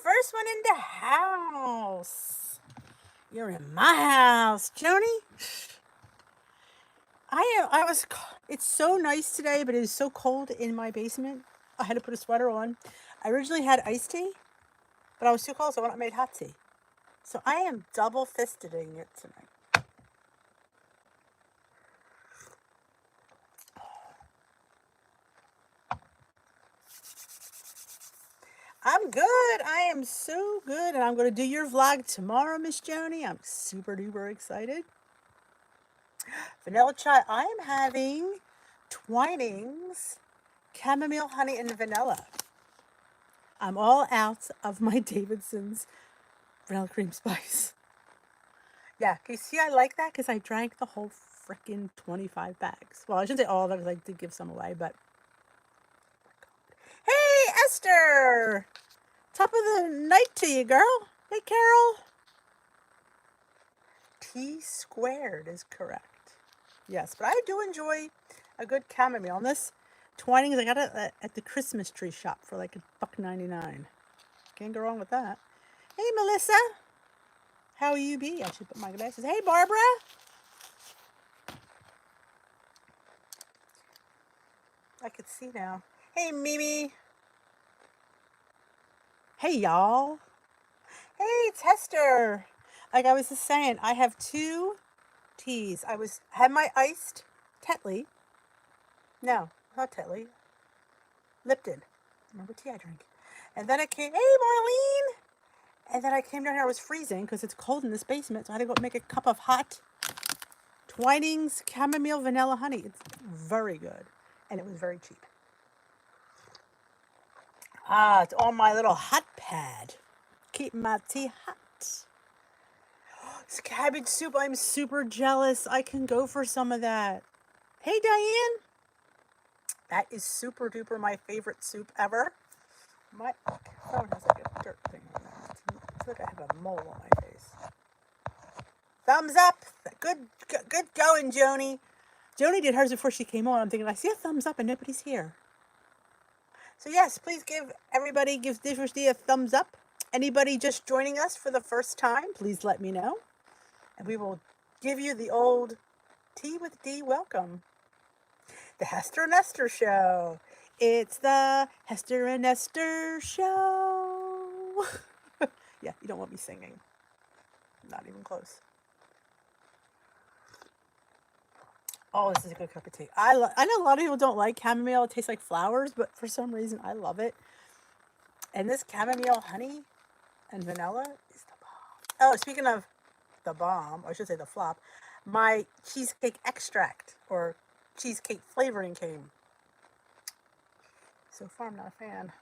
first one in the house. You're in my house, Joni. It's so nice today, but it is so cold in my basement. I had to put a sweater on. I originally had iced tea, but I was too cold, so I went and made hot tea. So I am double fisting it tonight. I'm good. I am so good. And I'm going to do your vlog tomorrow, Miss Joni. I'm super duper excited. Vanilla chai. I am having Twinings, chamomile, honey, and vanilla. I'm all out of my Davidson's vanilla cream spice. Yeah, can you see I like that? Because I drank the whole freaking 25 bags. Well, I shouldn't say all of them because I did give some away, but... Hey, Esther! Top of the night to you, girl. Hey, Carol. T squared is correct. Yes, but I do enjoy a good chamomile. And this Twinings, I got it at the Christmas tree shop for like $1.99. Can't go wrong with that. Hey, Melissa. How you be? I should put my glasses. Hey, Barbara. I could see now. Hey, Mimi. Hey, y'all. Hey, it's Hester. Like I was just saying, I have two teas. Had my iced Tetley. No, not Tetley. Lipton. Remember tea I drink. And then I came, hey, Marlene. And then I came down here, I was freezing because it's cold in this basement, so I had to go make a cup of hot Twinings chamomile vanilla honey. It's very good, and it was very cheap. Ah, it's on my little hot pad. Keep my tea hot. It's cabbage soup. I'm super jealous. I can go for some of that. Hey, Diane. That is super duper my favorite soup ever. My phone has like a dirt thing on it. It's like I have a mole on my face. Thumbs up. Good going, Joni. Joni did hers before she came on. I'm thinking, I see a thumbs up and nobody's here. So yes, please give Diversity a thumbs up. Anybody just joining us for the first time, please let me know. And we will give you the old Tea with D welcome. The Hester and Esther Show. It's the Hester and Esther Show. Yeah, you don't want me singing. Not even close. Oh, this is a good cup of tea. I know a lot of people don't like chamomile. It tastes like flowers, but for some reason, I love it. And this chamomile honey and vanilla is the bomb. Oh, speaking of the bomb, or I should say the flop, my cheesecake extract or cheesecake flavoring came. So far, I'm not a fan.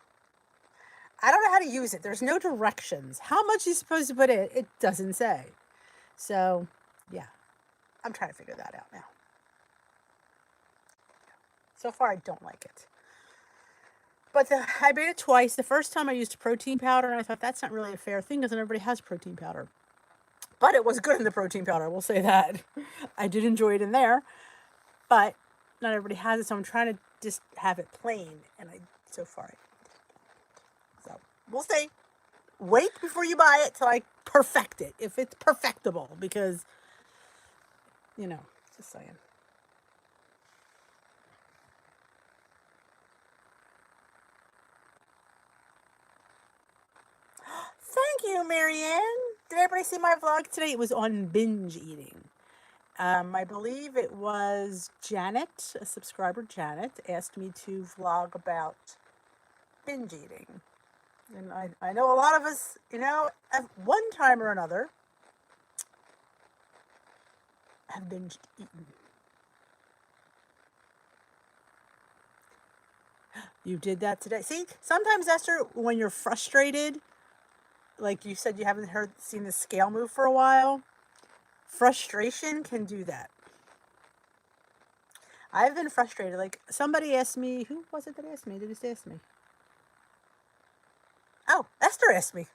I don't know how to use it. There's no directions. How much you're supposed to put in, it doesn't say. So, yeah, I'm trying to figure that out now. So far, I don't like it. But I made it twice. The first time I used protein powder, and I thought that's not really a fair thing because not everybody has protein powder. But it was good in the protein powder, I will say that. I did enjoy it in there, but not everybody has it, so I'm trying to just have it plain, and so far. So, we'll see. Wait before you buy it till I perfect it, if it's perfectible, because, just saying. Thank you, Marianne. Did everybody see my vlog today? It was on binge eating. I believe it was Janet, a subscriber, Janet, asked me to vlog about binge eating. And I know a lot of us, at one time or another, have binge eaten. You did that today. See, sometimes, Esther, when you're frustrated, like you said, you haven't seen the scale move for a while, frustration can do that. I've been frustrated. Like, somebody asked me, who was it that asked me? They just asked me. Oh, Esther asked me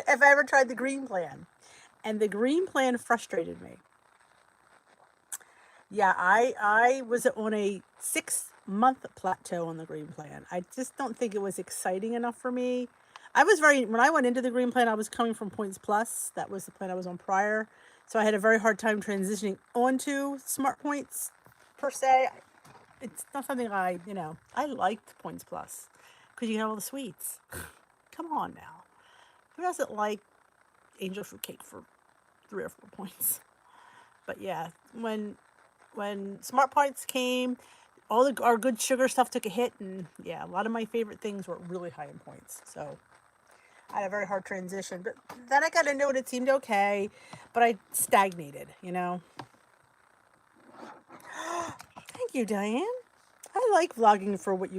if I ever tried the green plan. And the green plan frustrated me. Yeah, I was on a 6-month plateau on the green plan. I just don't think it was exciting enough for me. when I went into the green plan, I was coming from Points Plus. That was the plan I was on prior. So I had a very hard time transitioning onto Smart Points per se. It's not something I liked Points Plus because you have all the sweets. Come on now. Who doesn't like angel fruit cake for 3 or 4 points? But yeah, when Smart Points came, our good sugar stuff took a hit, and yeah, a lot of my favorite things were really high in points. So I had a very hard transition, but then I got into it. It seemed okay, but I stagnated. Thank you, Diane. I like vlogging for what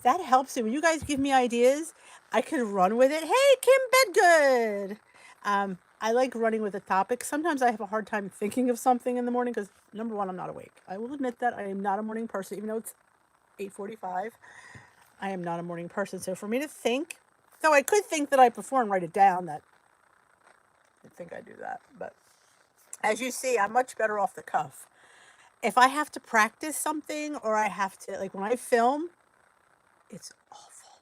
that helps me. When you guys give me ideas, I can run with it. Hey, Kim Bedgood. I like running with a topic. Sometimes I have a hard time thinking of something in the morning because, number one, I'm not awake. I will admit that I am not a morning person, even though it's 8:45. I am not a morning person. So for me to think, though I could think that I before and write it down, that I think I do that. But as you see, I'm much better off the cuff. If I have to practice something or I have to, like when I film, it's awful.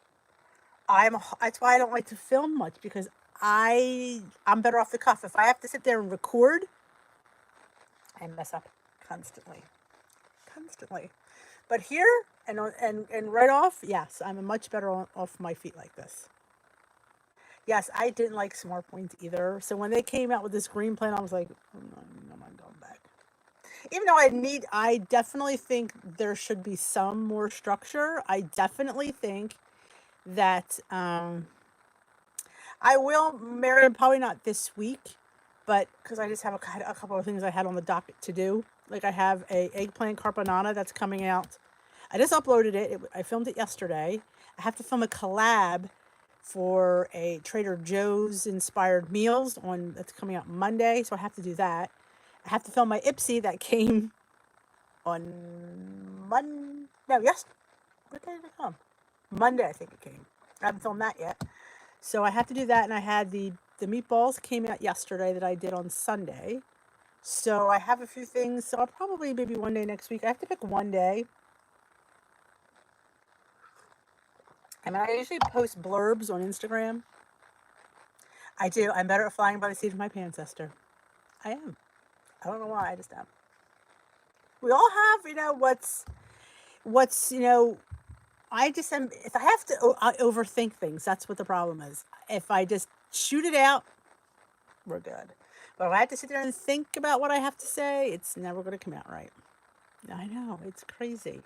That's why I don't like to film much, because I'm better off the cuff. If I have to sit there and record, I mess up constantly. But here and right off, yes, I'm much better off my feet like this. Yes, I didn't like Smart Points either. So when they came out with this green plan, I was like, I'm not going back. Even though I definitely think there should be some more structure. I definitely think that I will, Mary, probably not this week, but because I just have a couple of things I had on the docket to do. Like I have a eggplant carbonara that's coming out. I just uploaded it. I filmed it yesterday. I have to film a collab for a Trader Joe's inspired meals that's coming out Monday, so I have to do that. I have to film my Ipsy that came on Monday. No, yes. What day did it come? Monday, I think it came. I haven't filmed that yet. So I have to do that, and I had the meatballs came out yesterday that I did on Sunday. So I have a few things. So I'll probably maybe one day next week. I have to pick one day. I mean, I usually post blurbs on Instagram. I do. I'm better at flying by the seat of my pants, Esther. I am. I don't know why. I just am. We all have, what's, I just am. If I have to I overthink things, that's what the problem is. If I just shoot it out, we're good. But if I have to sit there and think about what I have to say, it's never going to come out right. I know. It's crazy.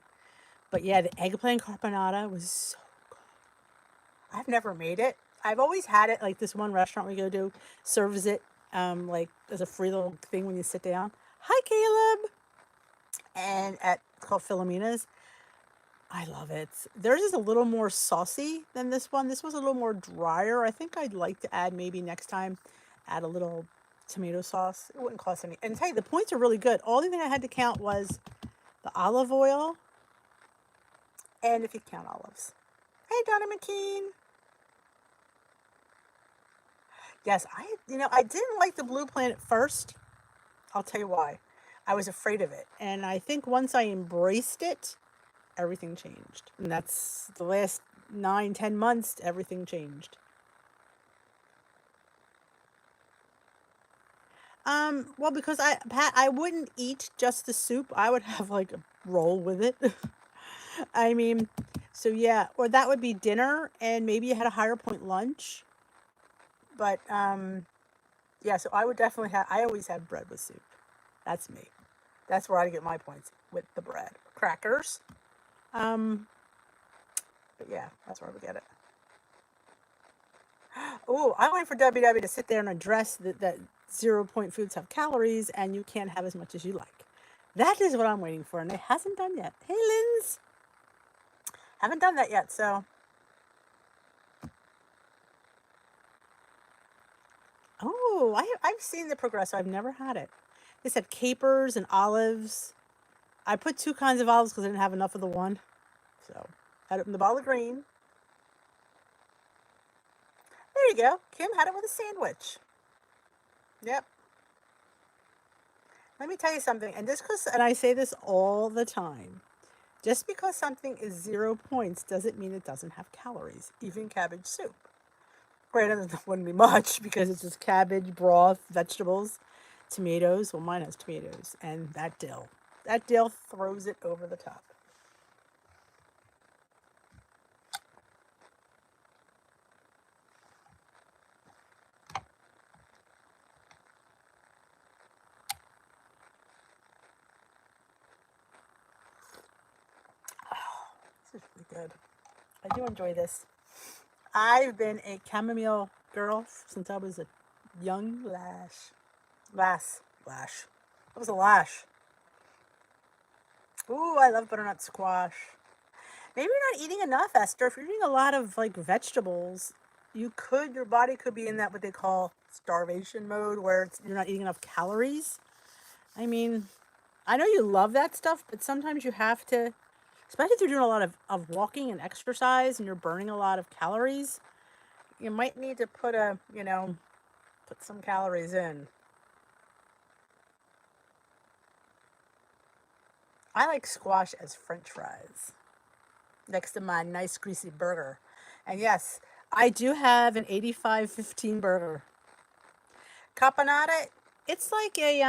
But yeah, the eggplant carbonara was so good. I've never made it. I've always had it. Like this one restaurant we go to serves it like as a free little thing when you sit down. Hi, Caleb. And it's called Philomena's. I love it. Theirs is a little more saucy than this one. This was a little more drier. I think I'd like to add, maybe next time, add a little tomato sauce. It wouldn't cost any. And tell you, the points are really good. All the thing I had to count was the olive oil, and if you count olives. Hey, Donna McKean. Yes, I didn't like the blue plan at first. I'll tell you why. I was afraid of it. And I think once I embraced it, everything changed. And that's the last 9-10 months, everything changed. Well, because I wouldn't eat just the soup. I would have like a roll with it. I mean, so yeah, or that would be dinner, and maybe you had a higher point lunch. But yeah, so I would definitely I always have bread with soup. That's me. That's where I get my points, with the bread. Crackers. But yeah, that's where we get it. Oh, I wait for WW to sit there and address that 0-point foods have calories and you can't have as much as you like. That is what I'm waiting for, and it hasn't done yet. Hey, Linz. Haven't done that yet, so. Oh, I've seen the Progresso. I've never had it. They said capers and olives. I put 2 kinds of olives because I didn't have enough of the one. So, had it in the bottle of green. There you go. Kim had it with a sandwich. Yep. Let me tell you something, and I say this all the time, just because something is 0 points doesn't mean it doesn't have calories, even cabbage soup. Granted, it wouldn't be much because it's just cabbage, broth, vegetables, tomatoes. Well, mine has tomatoes and that dill. That dill throws it over the top. This is really good. I do enjoy this. I've been a chamomile girl since I was a young lash. I was a lash. Ooh, I love butternut squash. Maybe you're not eating enough, Esther. If you're eating a lot of like vegetables, your body could be in that what they call starvation mode, where you're not eating enough calories. I mean, I know you love that stuff, but sometimes you have to, especially if you're doing a lot of walking and exercise and you're burning a lot of calories, you might need to put some calories in. I like squash as French fries next to my nice greasy burger. And yes, I do have an 85-15 burger. Caponata, it's like a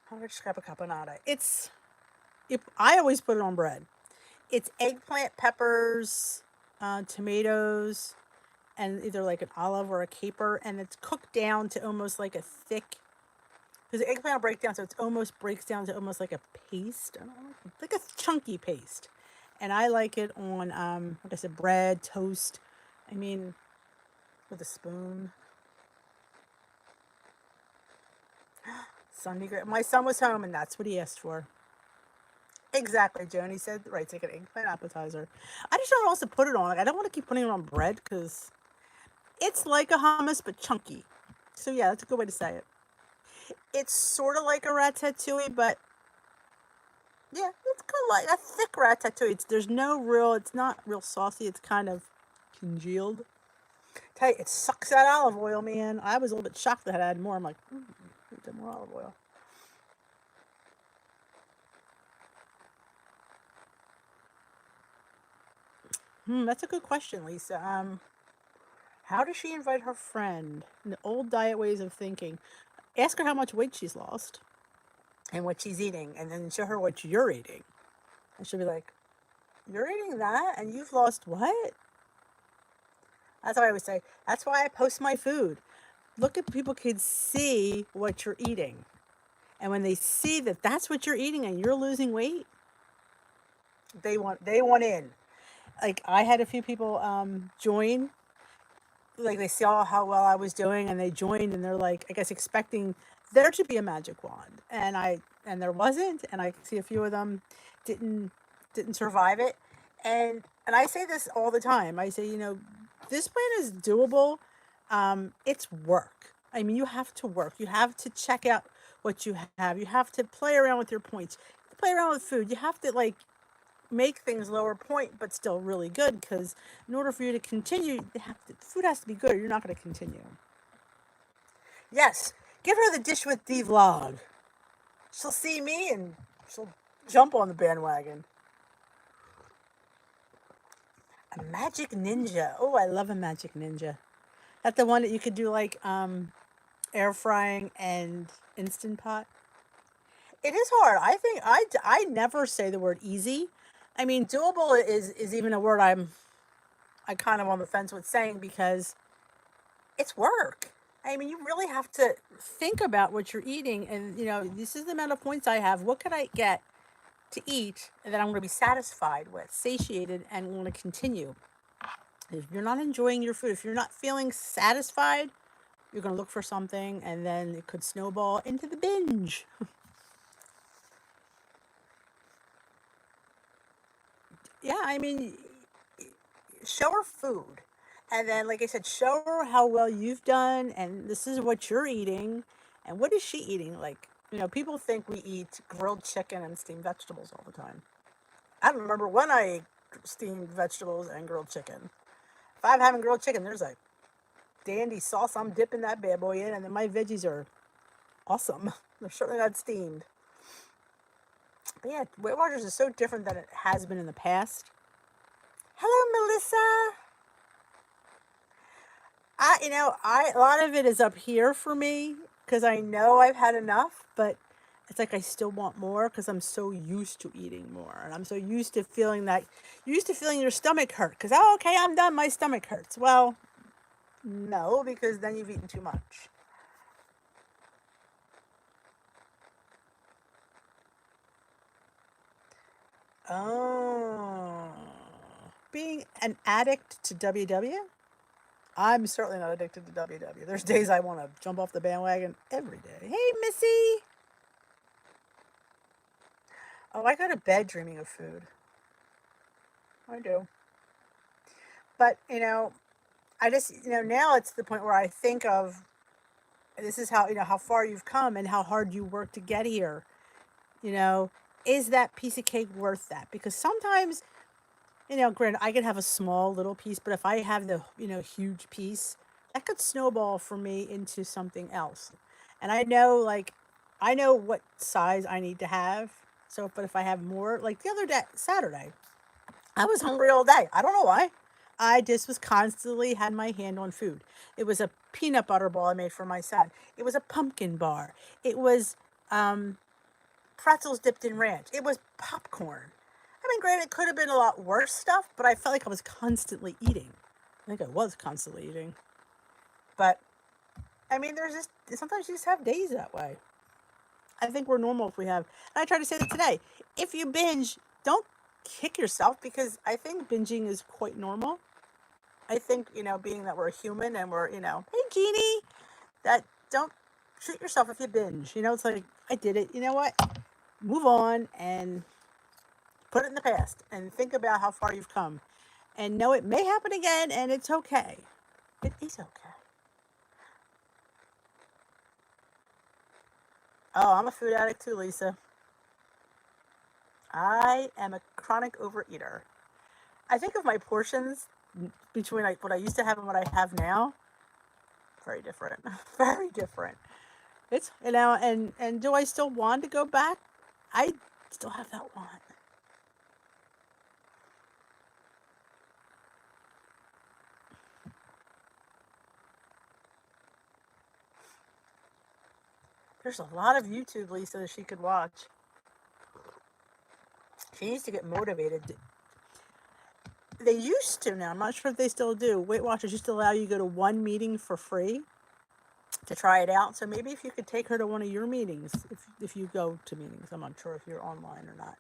how do I describe a caponata? I always put it on bread. It's eggplant, peppers, tomatoes, and either like an olive or a caper, and it's cooked down to almost like a thick. Because the eggplant will break down, so it almost breaks down to almost like a paste. I don't know, like a chunky paste. And I like it on, like I said, bread, toast. I mean, with a spoon. Sunday, my son was home, and that's what he asked for. Exactly, Joni said. Right, it's like an eggplant appetizer. I just don't know what else to put it on. Like, I don't want to keep putting it on bread because it's like a hummus but chunky. So yeah, that's a good way to say it. It's sort of like a ratatouille, but yeah, it's kind of like a thick ratatouille. It's not real saucy. It's kind of congealed. Tell you, it sucks that olive oil, man. I was a little bit shocked that I had more. I'm like, need more olive oil. That's a good question, Lisa. How does she invite her friend? In the old diet ways of thinking. Ask her how much weight she's lost and what she's eating, and then show her what you're eating. And she'll be like, "You're eating that, and you've lost what?" That's what I always say. That's why I post my food. Look at people can see what you're eating. And when they see that that's what you're eating and you're losing weight, they want in. Like I had a few people join, like they saw how well I was doing and they joined and they're like, I guess expecting there to be a magic wand. And there wasn't, and I see a few of them didn't survive it. And I say this all the time. I say, this plan is doable. It's work. I mean, you have to work. You have to check out what you have. You have to play around with your points. Play around with food. You have to like make things lower point, but still really good. Because in order for you to continue, the food has to be good. Or you're not going to continue. Yes, give her the Dish with D vlog. She'll see me and she'll jump on the bandwagon. A magic ninja. Oh, I love a magic ninja. That's the one that you could do like air frying and instant pot. It is hard. I think I never say the word easy. I mean, doable is even a word I kind of on the fence with saying because it's work. I mean, you really have to think about what you're eating, and this is the amount of points I have. What can I get to eat that I'm going to be satisfied with, satiated, and want to continue? If you're not enjoying your food, if you're not feeling satisfied, you're going to look for something, and then it could snowball into the binge. Yeah, I mean, show her food. And then, like I said, show her how well you've done, and this is what you're eating. And what is she eating? Like, people think we eat grilled chicken and steamed vegetables all the time. I don't remember when I ate steamed vegetables and grilled chicken. If I'm having grilled chicken, there's a dandy sauce I'm dipping that bad boy in, and then my veggies are awesome. They're certainly not steamed. But yeah, Weight Watchers is so different than it has been in the past. Hello, Melissa. A lot of it is up here for me because I know I've had enough, but it's like I still want more because I'm so used to eating more, and I'm so used to feeling that, used to feeling your stomach hurt because, oh, okay, I'm done, my stomach hurts. Well, no, because then you've eaten too much. Oh, being an addict to WW? I'm certainly not addicted to WW. There's days I want to jump off the bandwagon every day. Hey, Missy. Oh, I go to bed dreaming of food. I do. But, I just, now it's the point where I think of this is how, how far you've come and how hard you work to get here. You know, is that piece of cake worth that? Because sometimes, granted, I could have a small little piece, but if I have the, huge piece, that could snowball for me into something else. And I know what size I need to have. So, but if I have more, like the other day, Saturday, I was hungry all day. I don't know why. I just was constantly had my hand on food. It was a peanut butter ball I made for my son. It was a pumpkin bar. It was um, pretzels dipped in ranch. It was popcorn. I mean, granted, it could have been a lot worse stuff, but I felt like I was constantly eating. I think I was constantly eating. But, I mean, there's just, sometimes you just have days that way. I think we're normal if we have. And I tried to say that today. If you binge, don't kick yourself because I think binging is quite normal. I think, being that we're human and we're, hey, Jeannie, that don't treat yourself if you binge. It's like, I did it. You know what? Move on and put it in the past and think about how far you've come. And know it may happen again and it's okay. It is okay. Oh, I'm a food addict too, Lisa. I am a chronic overeater. I think of my portions between what I used to have and what I have now. Very different. Very different. It's and do I still want to go back? I still have that want. There's a lot of YouTube, Lisa, that she could watch. She needs to get motivated. They used to now. I'm not sure if they still do. Weight Watchers used to allow you to go to one meeting for free to try it out. So maybe if you could take her to one of your meetings, if you go to meetings, I'm not sure if you're online or not.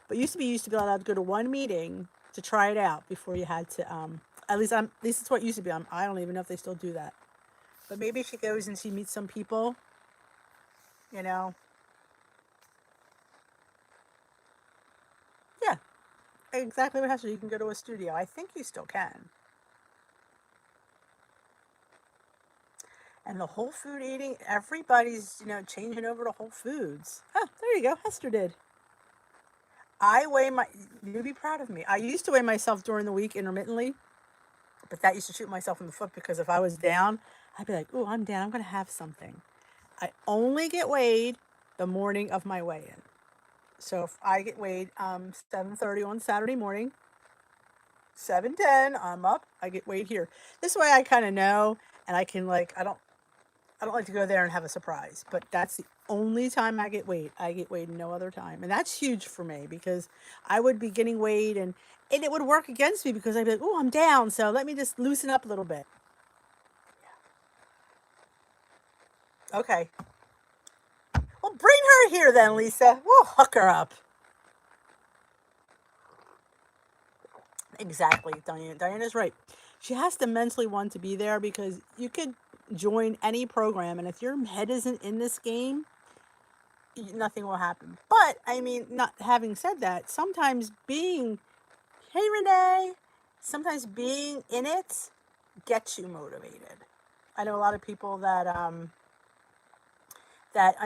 But used to be allowed to go to one meeting to try it out before you had to. At least it's what it used to be. I don't even know if they still do that. But maybe she goes and she meets some people. You know. Yeah, exactly what happens. You can go to a studio. I think you still can. And the whole food eating, everybody's, changing over to Whole Foods. Huh, there you go. Hester did. I weigh my, you'd be proud of me. I used to weigh myself during the week intermittently, but that used to shoot myself in the foot because if I was down, I'd be like, oh, I'm down. I'm going to have something. I only get weighed the morning of my weigh-in. So if I get weighed 7:30 on Saturday morning, 7:10, I'm up. I get weighed here. This way I kind of know, and I can I don't like to go there and have a surprise, but that's the only time I get weighed. I get weighed no other time. And that's huge for me because I would be getting weighed and it would work against me because I'd be like, oh, I'm down. So let me just loosen up a little bit. Okay. Well, bring her here then, Lisa. We'll hook her up. Exactly. Diana's right. She has to mentally want to be there because you could join any program and if your head isn't in this game, nothing will happen. But I mean, not having said that, sometimes being, hey Renee, sometimes being in it gets you motivated. I know a lot of people that I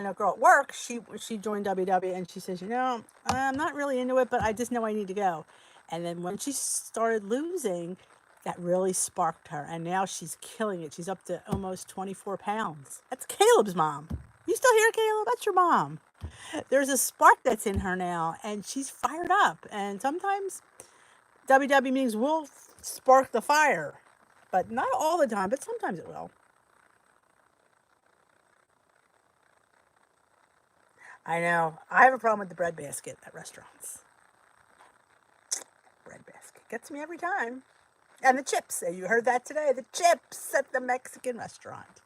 know girl at work, she joined WW and she says, I'm not really into it, but I just know I need to go. And then when she started losing, that really sparked her. And now she's killing it. She's up to almost 24 pounds. That's Caleb's mom. You still here, Caleb? That's your mom. There's a spark that's in her now, and she's fired up. And sometimes WW meetings will spark the fire, but not all the time, but sometimes it will. I know. I have a problem with the bread basket at restaurants. Bread basket gets me every time. And the chips. You heard that today. The chips at the Mexican restaurant.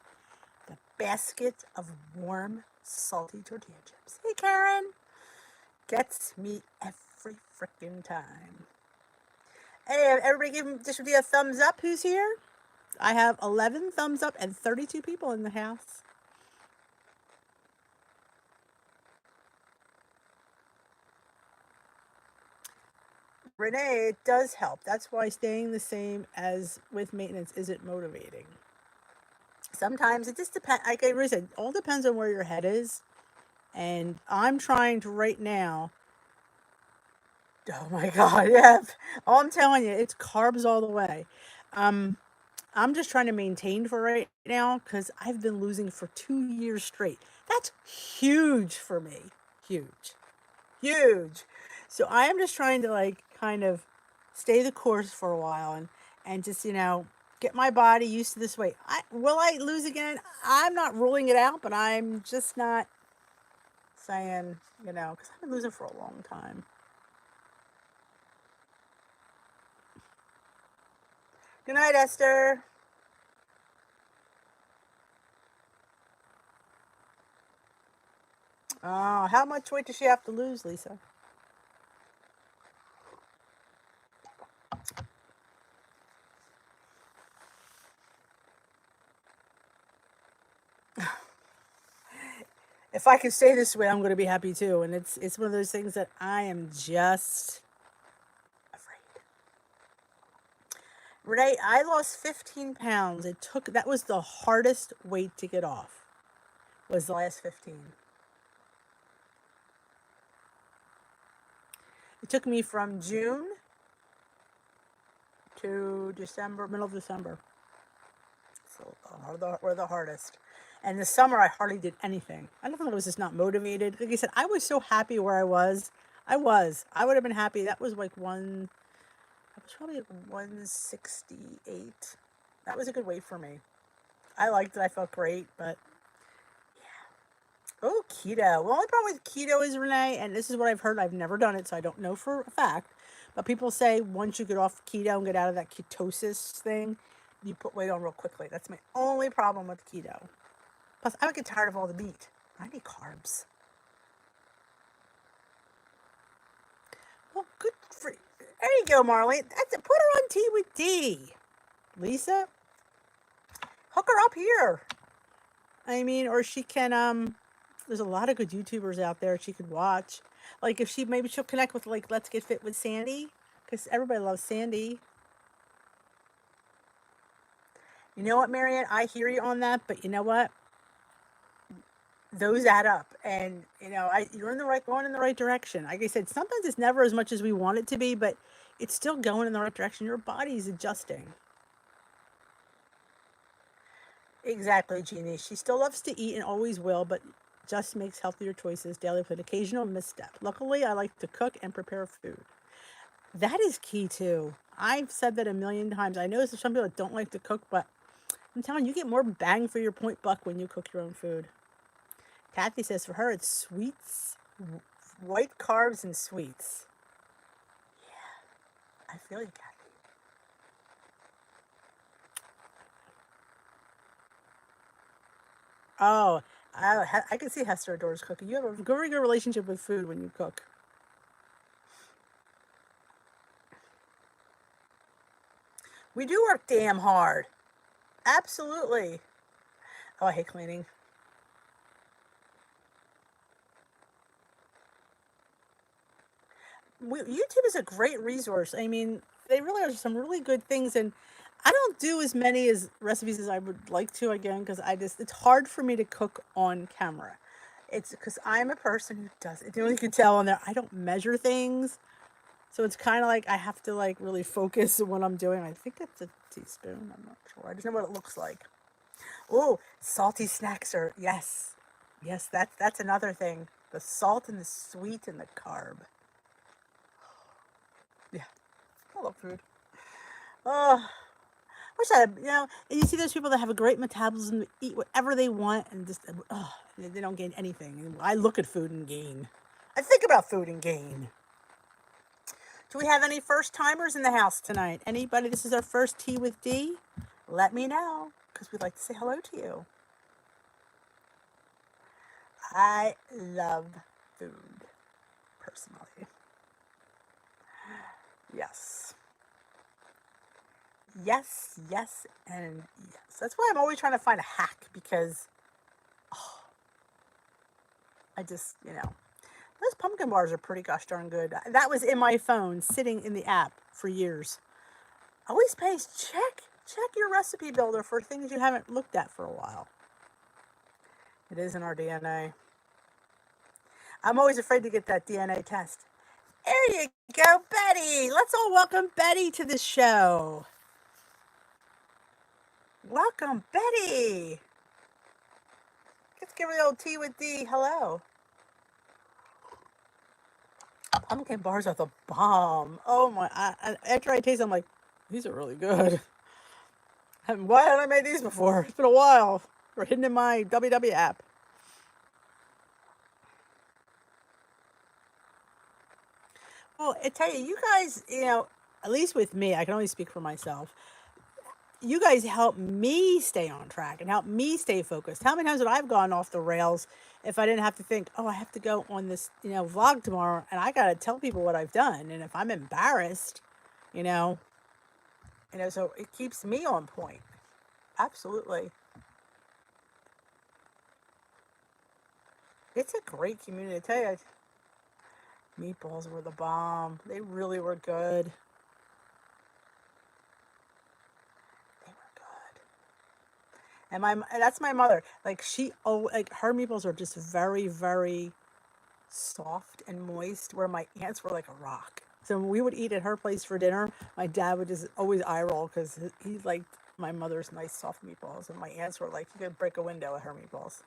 The basket of warm, salty tortilla chips. Hey, Karen. Gets me every freaking time. Hey, everybody give this video a thumbs up. Who's here? I have 11 thumbs up and 32 people in the house. Renee, it does help. That's why staying the same as with maintenance isn't motivating. Sometimes it just depends. Like I said, it all depends on where your head is. And I'm trying to right now. Oh my God, yeah. Oh, I'm telling you, it's carbs all the way. I'm just trying to maintain for right now because I've been losing for 2 years straight. That's huge for me. Huge. Huge. So I am just trying to like kind of stay the course for a while and just, get my body used to this weight. Will I lose again? I'm not ruling it out, but I'm just not saying, because I've been losing for a long time. Good night, Esther. Oh, how much weight does she have to lose, Lisa? If I can stay this way, I'm going to be happy too. And it's one of those things that I am just afraid. Renee, I lost 15 pounds. That was the hardest weight to get off, was the last 15. It took me from June to December, middle of December. So we're the hardest. And this summer, I hardly did anything. I don't think I was just not motivated. Like I said, I was so happy where I was. I would have been happy. That was like I was probably at 168. That was a good weight for me. I liked it. I felt great, but yeah. Oh, keto. The only problem with keto is, Renee, and this is what I've heard. I've never done it, so I don't know for a fact. But people say once you get off keto and get out of that ketosis thing, you put weight on real quickly. That's my only problem with keto. Plus, I would get tired of all the meat. I need carbs. Well, good for you. There you go, Marlene. That's it. Put her on Tea with D. Lisa, hook her up here. I mean, or she can, there's a lot of good YouTubers out there she could watch. Like if maybe she'll connect with like Let's Get Fit with Sandy, because everybody loves Sandy. You know what, Marianne? I hear you on that, but you know what? Those add up, and you're going in the right direction. Like I said, sometimes it's never as much as we want it to be, but it's still going in the right direction. Your body's adjusting. Exactly, Jeannie. She still loves to eat and always will, but just makes healthier choices daily with an occasional misstep. Luckily, I like to cook and prepare food. That is key too. I've said that a million times. I know there's some people that don't like to cook, but I'm telling you, you get more bang for your point buck when you cook your own food. Kathy says for her, it's sweets, white carbs and sweets. Yeah, I feel you, Kathy. Oh, I can see Hester adores cooking. You have a very good relationship with food when you cook. We do work damn hard. Absolutely. Oh, I hate cleaning. YouTube is a great resource. I mean, they really are some really good things, and I don't do as many recipes as I would like to, again, because it's hard for me to cook on camera. It's because I'm a person who does it. You can tell on there, I don't measure things. So it's kind of like I have to like really focus on what I'm doing. I think that's a teaspoon. I'm not sure. I just know what it looks like. Oh, salty snacks yes. Yes, that's another thing. The salt and the sweet and the carb. Yeah. I love food. Oh, wish I had, and you see those people that have a great metabolism to eat whatever they want and just, they don't gain anything. I look at food and gain. I think about food and gain. Do we have any first timers in the house tonight? Anybody, this is our first tea with D? Let me know, because we'd like to say hello to you. I love food, personally. Yes. Yes, yes, and yes. That's why I'm always trying to find a hack, because I just, those pumpkin bars are pretty gosh darn good. That was in my phone, sitting in the app for years. Always pays check your recipe builder for things you haven't looked at for a while. It is in our DNA. I'm always afraid to get that DNA test. There you go, Betty. Let's all welcome Betty to the show. Welcome, Betty. Let's give her the old tea with D. Hello. Pumpkin bars are the bomb. Oh my! After I taste them, I'm like, these are really good. Why haven't I made these before? It's been a while. They're hidden in my WW app. Well, I tell you, you guys, at least with me, I can only speak for myself. You guys help me stay on track and help me stay focused. How many times would I have gone off the rails if I didn't have to think, oh, I have to go on this, vlog tomorrow and I got to tell people what I've done. And if I'm embarrassed, so it keeps me on point. Absolutely. It's a great community. I tell you, meatballs were the bomb. They really were good. They were good. And that's my mother. Like her meatballs are just very, very soft and moist, where my aunts were like a rock. So when we would eat at her place for dinner, my dad would just always eye roll because he liked my mother's nice soft meatballs, and my aunts were like, you could break a window at her meatballs.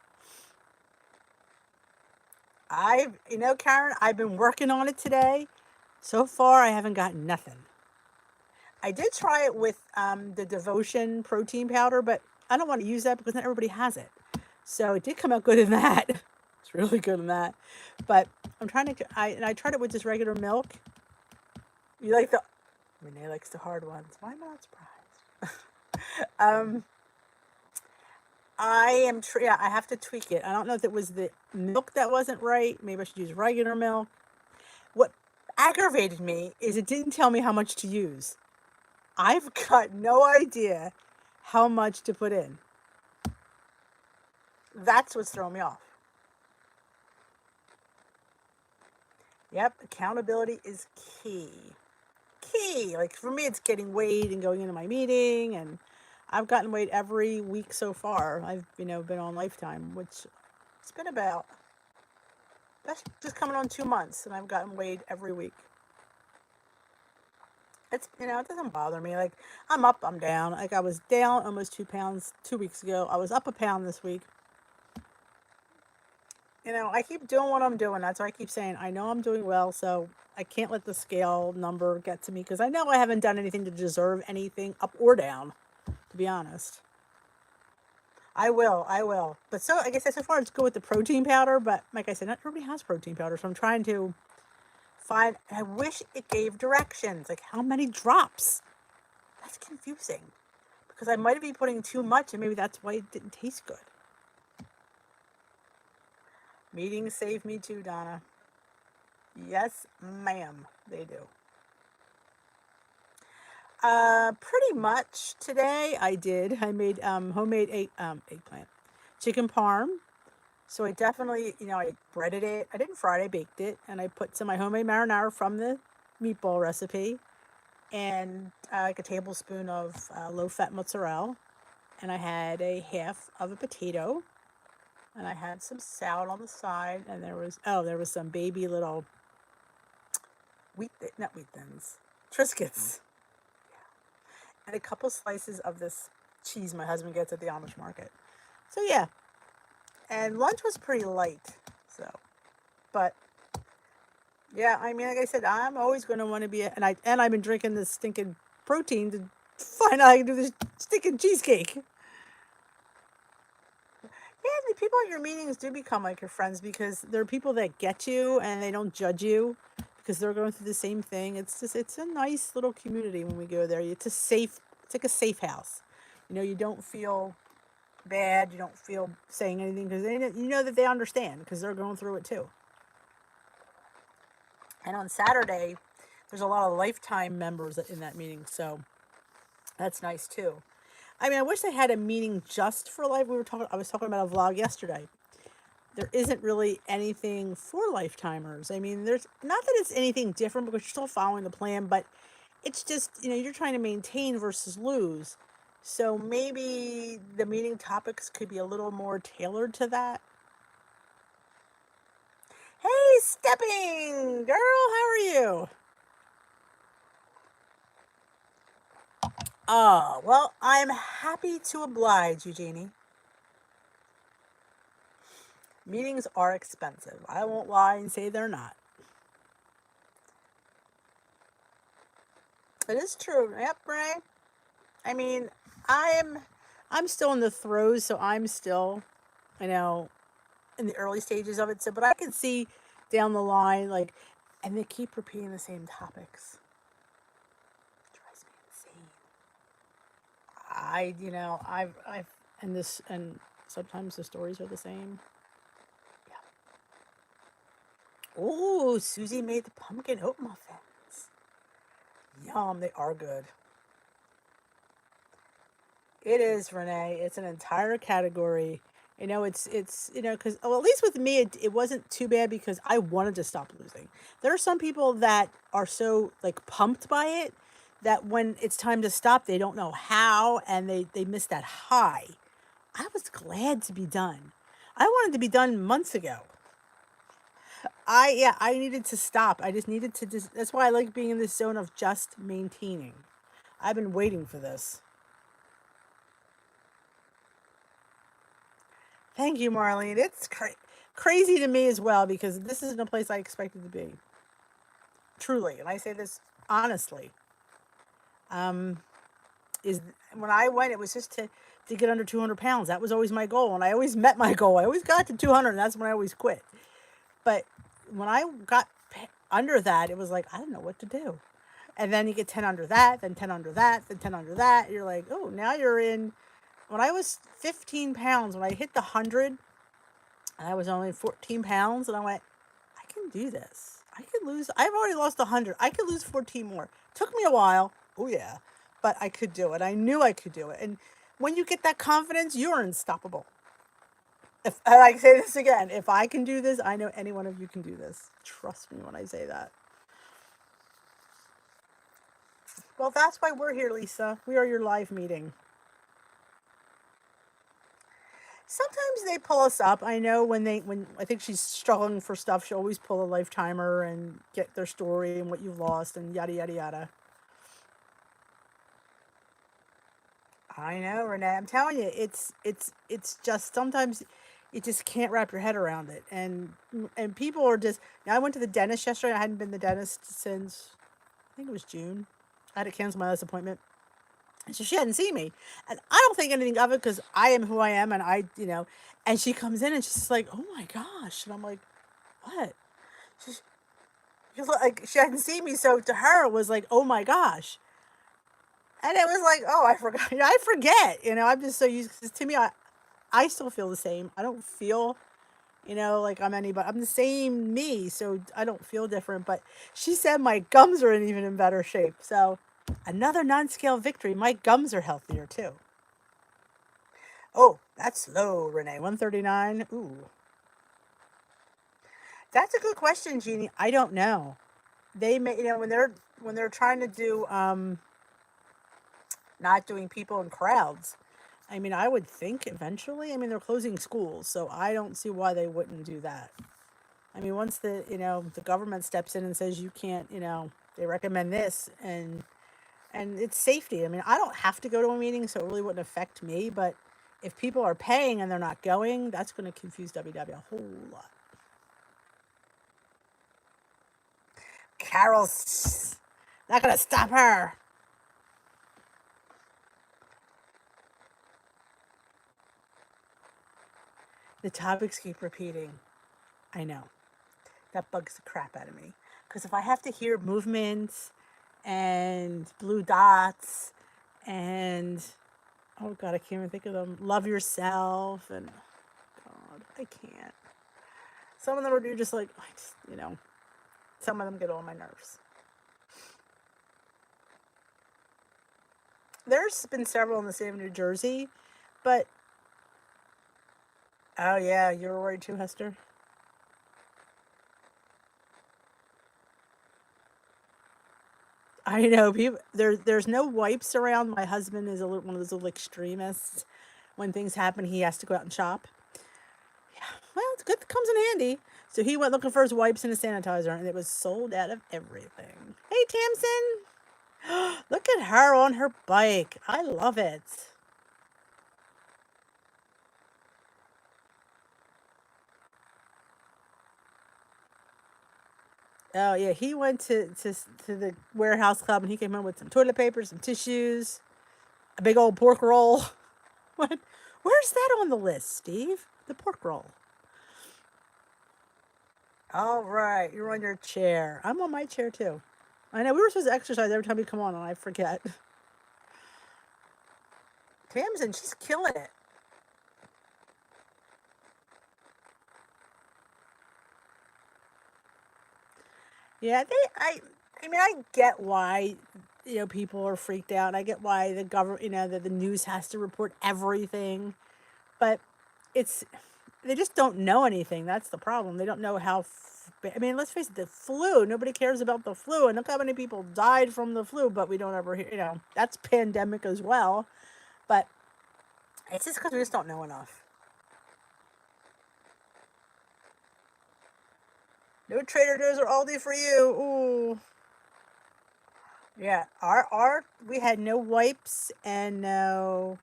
Karen, I've been working on it today. So far, I haven't gotten nothing. I did try it with the Devotion protein powder, but I don't want to use that because not everybody has it. So it did come out good in that. It's really good in that. But I'm trying to, I tried it with just regular milk. You like Renee likes the hard ones. Why am I not surprised? I have to tweak it. I don't know if it was the milk that wasn't right. Maybe I should use regular milk. What aggravated me is it didn't tell me how much to use. I've got no idea how much to put in. That's what's throwing me off. Yep, accountability is key. Like for me, it's getting weighed and going into my meeting, and I've gotten weighed every week so far. I've been on Lifetime, which it's been about, that's just coming on 2 months, and I've gotten weighed every week. It's it doesn't bother me. Like I'm up, I'm down. Like I was down almost 2 pounds 2 weeks ago. I was up a pound this week. I keep doing what I'm doing. That's why I keep saying I know I'm doing well, so I can't let the scale number get to me, because I know I haven't done anything to deserve anything up or down, to be honest. I will. But so, like I said, so far it's good with the protein powder, but like I said, not everybody has protein powder, so I'm trying to find, I wish it gave directions, like how many drops. That's confusing, because I might be putting too much, and maybe that's why it didn't taste good. Meetings save me too, Donna. Yes, ma'am, they do. Pretty much today I made homemade eggplant, chicken parm. So I definitely, I breaded it. I didn't fry it, I baked it, and I put some of my homemade marinara from the meatball recipe, and like a tablespoon of low-fat mozzarella, and I had a half of a potato, and I had some salad on the side, and there was some baby little not wheat thins, Triscuits, and a couple slices of this cheese my husband gets at the Amish market. So yeah, and lunch was pretty light. So, but Yeah, I mean, like I said, I'm always going to want to be, and I've been drinking this stinking protein to find out I can do this stinking cheesecake. Yeah, the people at your meetings do become like your friends because they're people that get you and they don't judge you because they're going through the same thing. It's a nice little community when we go there. It's like a safe house. You don't feel bad. You don't feel saying anything because you know that they understand because they're going through it too. And on Saturday, there's a lot of lifetime members in that meeting, so that's nice too. I mean, I wish they had a meeting just for life. I was talking about a vlog yesterday. There isn't really anything for lifetimers. I mean, there's not that it's anything different because you're still following the plan, but it's just, you're trying to maintain versus lose. So maybe the meeting topics could be a little more tailored to that. Hey, Stepping girl, how are you? Oh, well, I'm happy to oblige, Eugenie. Meetings are expensive. I won't lie and say they're not. It is true. Yep, Renee. I mean, I'm I'm still in the throes, so I'm still, you know, in the early stages of it. So, but I can see down the line, like, and they keep repeating the same topics. It drives me insane. And sometimes the stories are the same. Yeah. Oh, Susie made the pumpkin oat muffins. Yum, they are good. It is, Renee. It's an entire category. Because well, at least with me, it wasn't too bad because I wanted to stop losing. There are some people that are so like pumped by it that when it's time to stop, they don't know how and they miss that high. I was glad to be done. I wanted to be done months ago. I needed to stop. I just needed to just that's why I like being in this zone of just maintaining. I've been waiting for this. Thank you, Marlene. Crazy to me as well because this isn't a place I expected to be. Truly, and I say this honestly. Um, is when I went, it was just to get under 200 pounds. That was always my goal, and I always met my goal. I always got to 200, and that's when I always quit. But when I got under that, it was like I didn't know what to do. And then you get 10 under that, then 10 under that, then 10 under that. You're like, oh, now you're in. When I was 15 pounds, when I hit the 100, and I was only 14 pounds, and I went, I can do this. I can lose. I've already lost 100. I could lose 14 more. Took me a while. Oh, yeah. But I could do it. I knew I could do it. And when you get that confidence, you're unstoppable. If and I say this again, if I can do this, I know any one of you can do this. Trust me when I say that. Well, that's why we're here, Lisa. We are your live meeting. Sometimes they pull us up. I know when I think she's struggling for stuff, she'll always pull a lifetimer and get their story and what you've lost and yada yada yada. I know, Renee. I'm telling you, it's just sometimes you just can't wrap your head around it, and people are just. Now, I went to the dentist yesterday. I hadn't been to the dentist since I think it was June. I had to cancel my last appointment, and so she hadn't seen me, and I don't think anything of it because I am who I am, and and she comes in and she's like, "Oh my gosh," and I'm like, "What?" She's, she's like, she hadn't seen me, so to her it was like, "Oh my gosh." And it was like, oh, I forgot. I forget. I'm just so used. Cause to me, I still feel the same. I don't feel, like I'm anybody. I'm the same me, so I don't feel different. But she said my gums are even in better shape. So another non-scale victory. My gums are healthier too. Oh, that's low, Renee. 139. Ooh, that's a good question, Jeannie. I don't know. They may, when they're trying to do not doing people in crowds. I mean, I would think eventually. I mean, they're closing schools, so I don't see why they wouldn't do that. I mean, once the government steps in and says you can't, they recommend this and it's safety. I mean, I don't have to go to a meeting, so it really wouldn't affect me. But if people are paying and they're not going, that's going to confuse WW a whole lot. Carol's not gonna stop her. The topics keep repeating. I know. That bugs the crap out of me. Because if I have to hear movements and blue dots and, oh God, I can't even think of them. Love yourself and, God, I can't. Some of them are just like, some of them get on my nerves. There's been several in the state of New Jersey, but, oh yeah, you were worried too, Hester? I know people. There's no wipes around. My husband is one of those little extremists. When things happen, he has to go out and shop. Yeah, well, it's good. It comes in handy. So he went looking for his wipes and a sanitizer, and it was sold out of everything. Hey, Tamsin, look at her on her bike. I love it. Oh yeah, he went to the warehouse club, and he came home with some toilet paper, some tissues, a big old pork roll. What? Where's that on the list, Steve? The pork roll. All right, you're on your chair. I'm on my chair too. I know we were supposed to exercise every time we come on, and I forget. Tamsin, she's killing it. Yeah, I mean, I get why people are freaked out. I get why the government, that the news has to report everything, but it's they just don't know anything. That's the problem. They don't know how. I mean, let's face it, the flu. Nobody cares about the flu, and look how many people died from the flu. But we don't ever hear. That's pandemic as well. But it's just because we just don't know enough. No Trader Joe's or Aldi for you. Ooh. Yeah, our we had no wipes and no.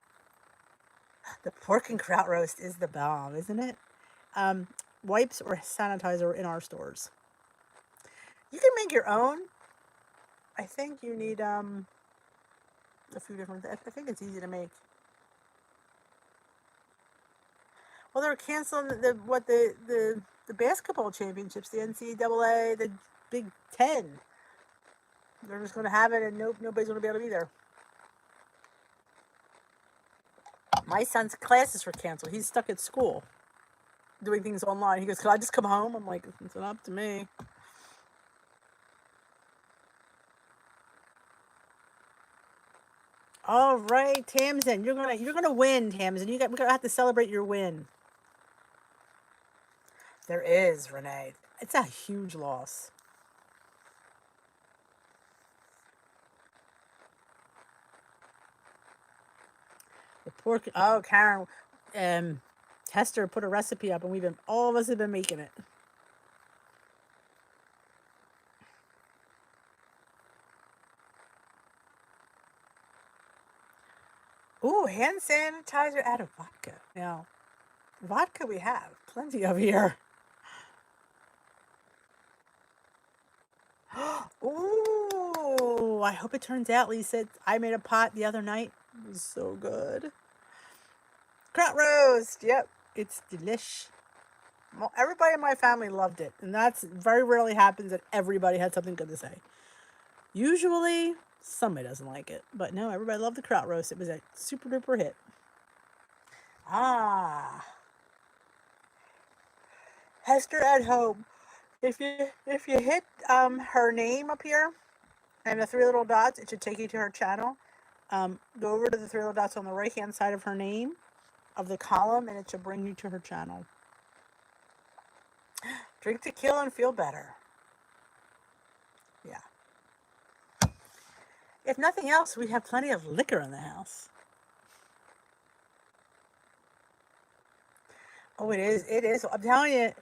The pork and kraut roast is the bomb, isn't it? Um, Wipes or sanitizer in our stores. You can make your own. I think you need a few different. I think it's easy to make. Well, they're canceling the basketball championships, the NCAA, the Big Ten. They're just going to have it, and nobody's going to be able to be there. My son's classes were canceled. He's stuck at school doing things online. He goes, "Can I just come home?" I'm like, "It's not up to me." All right, Tamsin, you're gonna win, Tamsin. We're gonna have to celebrate your win. There is, Renee. It's a huge loss. The pork. Oh, Karen, Hester put a recipe up, and all of us have been making it. Ooh, hand sanitizer out of vodka. Now, vodka we have plenty of here. Ooh, I hope it turns out, Lisa. I made a pot the other night. It was so good. Kraut roast. Yep, it's delish. Well, everybody in my family loved it, and that's very rarely happens that everybody had something good to say. Usually, somebody doesn't like it, but no, everybody loved the kraut roast. It was a super duper hit. Ah, Hester at home. If you hit her name up here and the three little dots, it should take you to her channel. Go over to the three little dots on the right hand side of her name of the column, and it should bring you to her channel. Drink to kill and feel better. Yeah. If nothing else, we have plenty of liquor in the house. Oh, it is. It is. I'm telling you,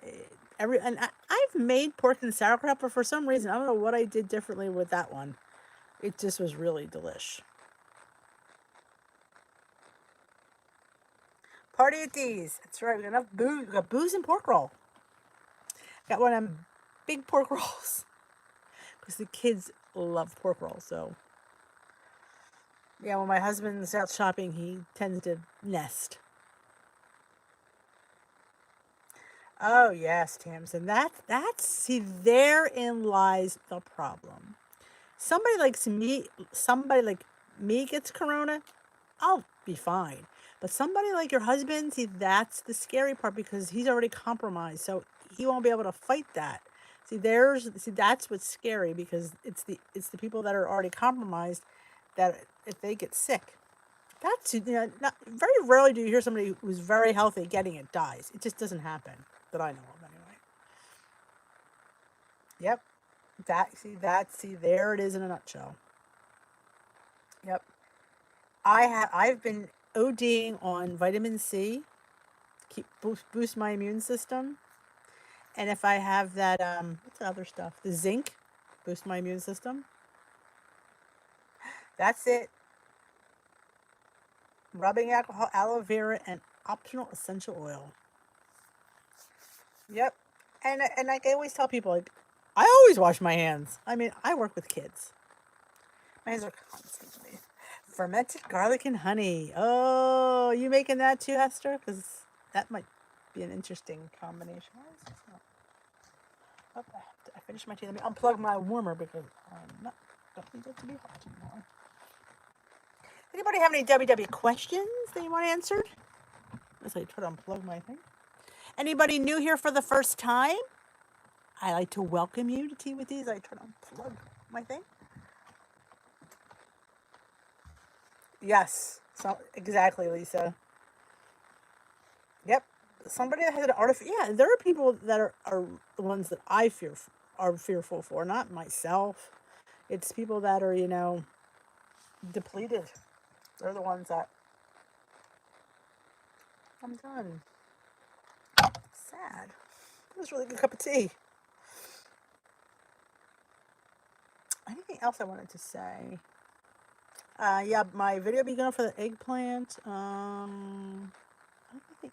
I've made pork and sauerkraut, but for some reason, I don't know what I did differently with that one. It just was really delish. Party at these. That's right. We got enough booze. We got booze and pork roll. Got one of them big pork rolls. because the kids love pork rolls. So yeah, when my husband's out shopping, he tends to nest. Oh yes, Tamsin. That's see, therein lies the problem. Somebody like me gets corona, I'll be fine. But somebody like your husband, see, that's the scary part because he's already compromised, so he won't be able to fight that. See, that's what's scary because it's the people that are already compromised that if they get sick, that's not very rarely do you hear somebody who's very healthy getting it dies. It just doesn't happen that I know of anyway. Yep. See there it is in a nutshell. Yep. I've been ODing on vitamin C, boost my immune system, and if I have that what's the other stuff? The zinc, boost my immune system. That's it. Rubbing alcohol, aloe vera, and optional essential oil. Yep. And like I always tell people, like I always wash my hands. I mean, I work with kids. My hands are constantly fermented garlic and honey. Oh, you making that too, Hester? Because that might be an interesting combination. Why is this not? Oh, I finished my tea. Let me unplug my warmer because I'm not don't need it to be hot anymore. Anybody have any WW questions that you want answered? As I try to unplug my thing. Anybody new here for the first time? I like to welcome you to Tea with These. I try to unplug my thing. Yes, so exactly, Lisa. Yep. Somebody that has an artificial. Yeah, there are people that are the ones that are fearful for, not myself. It's people that are depleted. They're the ones that. I'm done. Sad. It was a really good cup of tea. Anything else I wanted to say? Yeah, my video began for the eggplant. Anything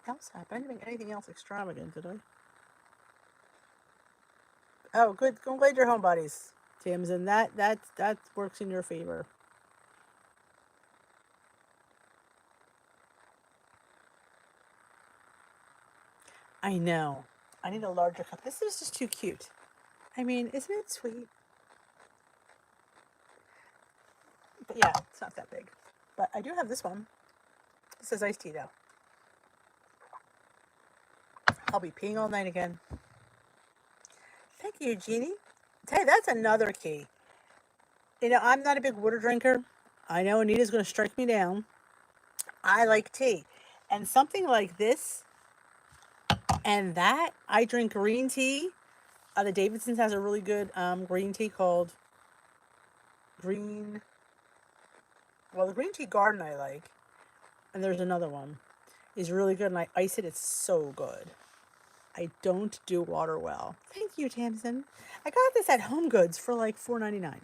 else happened? I didn't make anything else extravagant, did I? Oh, good. I'm glad you're home, buddies. Tim's, and that works in your favor. I know. I need a larger cup. This is just too cute. I mean, isn't it sweet? But yeah, it's not that big. But I do have this one. This says iced tea, though. I'll be peeing all night again. Thank you, Jeannie. Hey, that's another key. I'm not a big water drinker. I know Anita's going to strike me down. I like tea. And something like this and that, I drink green tea. The Davidson's has a really good green tea called Green. Well, the green tea garden I like. And there's another one. Is really good. And I ice it. It's so good. I don't do water well. Thank you, Tamsin. I got this at Home Goods for like $4.99.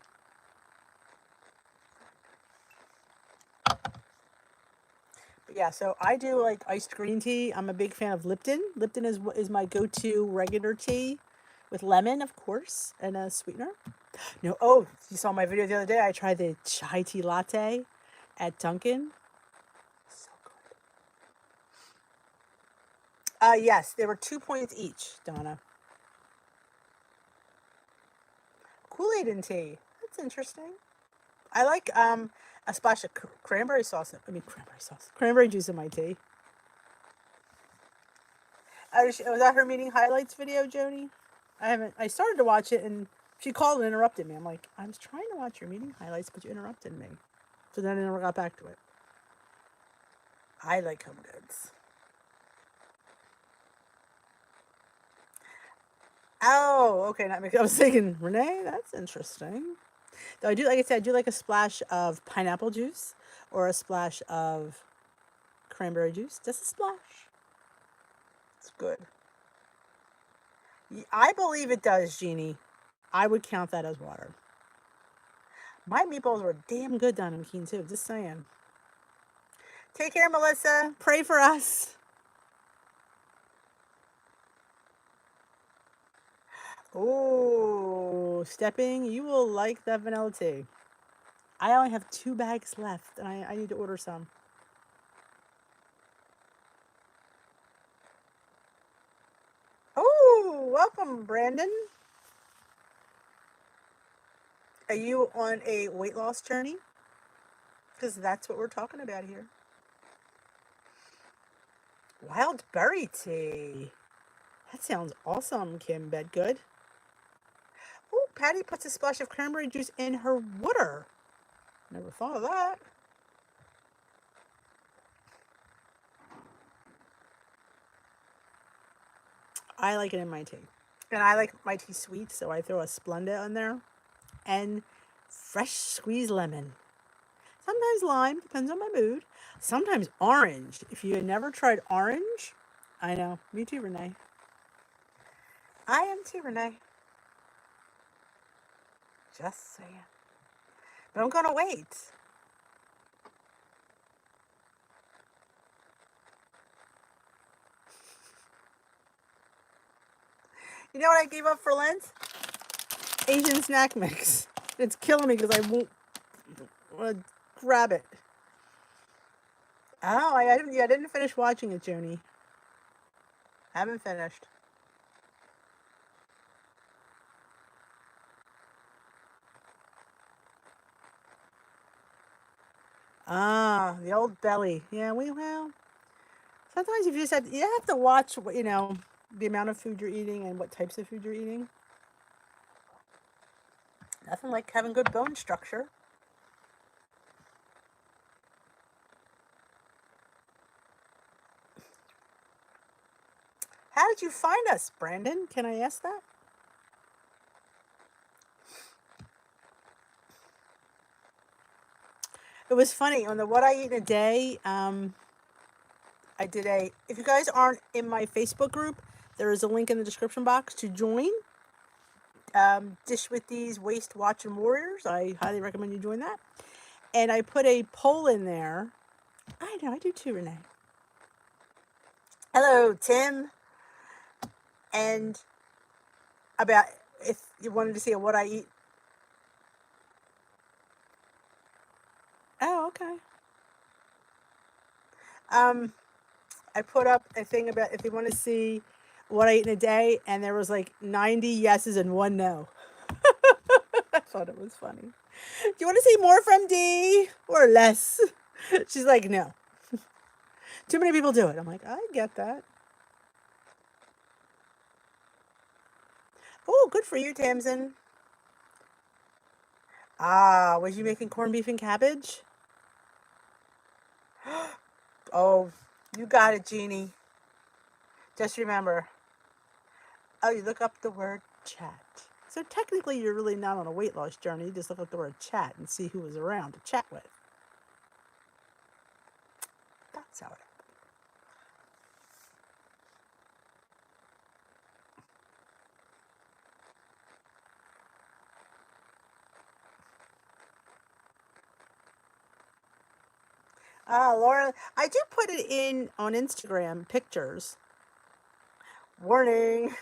But yeah, so I do like iced green tea. I'm a big fan of Lipton. Lipton is my go-to regular tea with lemon, of course, and a sweetener. No, oh, you saw my video the other day. I tried the chai tea latte at Dunkin'. So good. Yes, they were 2 points each, Donna. Kool-Aid and tea. That's interesting. I like a splash of cranberry sauce. Cranberry juice in my tea. Was that her meeting highlights video, Joni? I haven't. I started to watch it and she called and interrupted me. I'm like, I was trying to watch your meeting highlights, but you interrupted me. So then I never got back to it. I like Home Goods. Oh, okay. I was thinking, Renee, that's interesting. Though I do, like I said, I do like a splash of pineapple juice or a splash of cranberry juice. Just a splash. It's good. I believe it does, Jeannie. I would count that as water. My meatballs were damn good down in Keene, too. Just saying. Take care, Melissa. Pray for us. Oh, stepping, you will like that vanilla tea. I only have 2 bags left, and I need to order some. Oh, welcome, Brandon. Are you on a weight loss journey? Because that's what we're talking about here. Wild berry tea. That sounds awesome, Kim Bedgood. Oh, Patty puts a splash of cranberry juice in her water. Never thought of that. I like it in my tea. And I like my tea sweet, so I throw a Splenda in there. And fresh squeezed lemon. Sometimes lime, depends on my mood. Sometimes orange. If you had never tried orange, I know. Me too, Renee. I am too, Renee. Just saying. But I'm gonna wait. You know what I gave up for Lent? Asian snack mix. It's killing me because I won't want to grab it. Oh, I didn't finish watching it, Joni. Haven't finished. Ah, the old belly. Yeah, well, sometimes you have to watch what, the amount of food you're eating and what types of food you're eating. Nothing like having good bone structure. How did you find us, Brandon? Can I ask that? It was funny on the What I Eat in a Day. I did if you guys aren't in my Facebook group, there is a link in the description box to join. Dish with These Waste Watching Warriors. I highly recommend you join that. And I put a poll in there. I know, I do too, Renee. Hello, Tim. And about if you wanted to see what I eat. Oh, okay. I put up a thing about if you want to see what I eat in a day, and there was like 90 yeses and 1 no. I thought it was funny. Do you want to see more from D or less? She's like, no. Too many people do it. I'm like, I get that. Oh, good for you, Tamsin. Ah, was you making corned beef and cabbage? Oh, you got it, Jeannie. Just remember. Oh, you look up the word chat. So technically, you're really not on a weight loss journey. You just look up the word chat and see who was around to chat with. That's how it happened. Ah, Laura, I do put it in on Instagram pictures. Warning.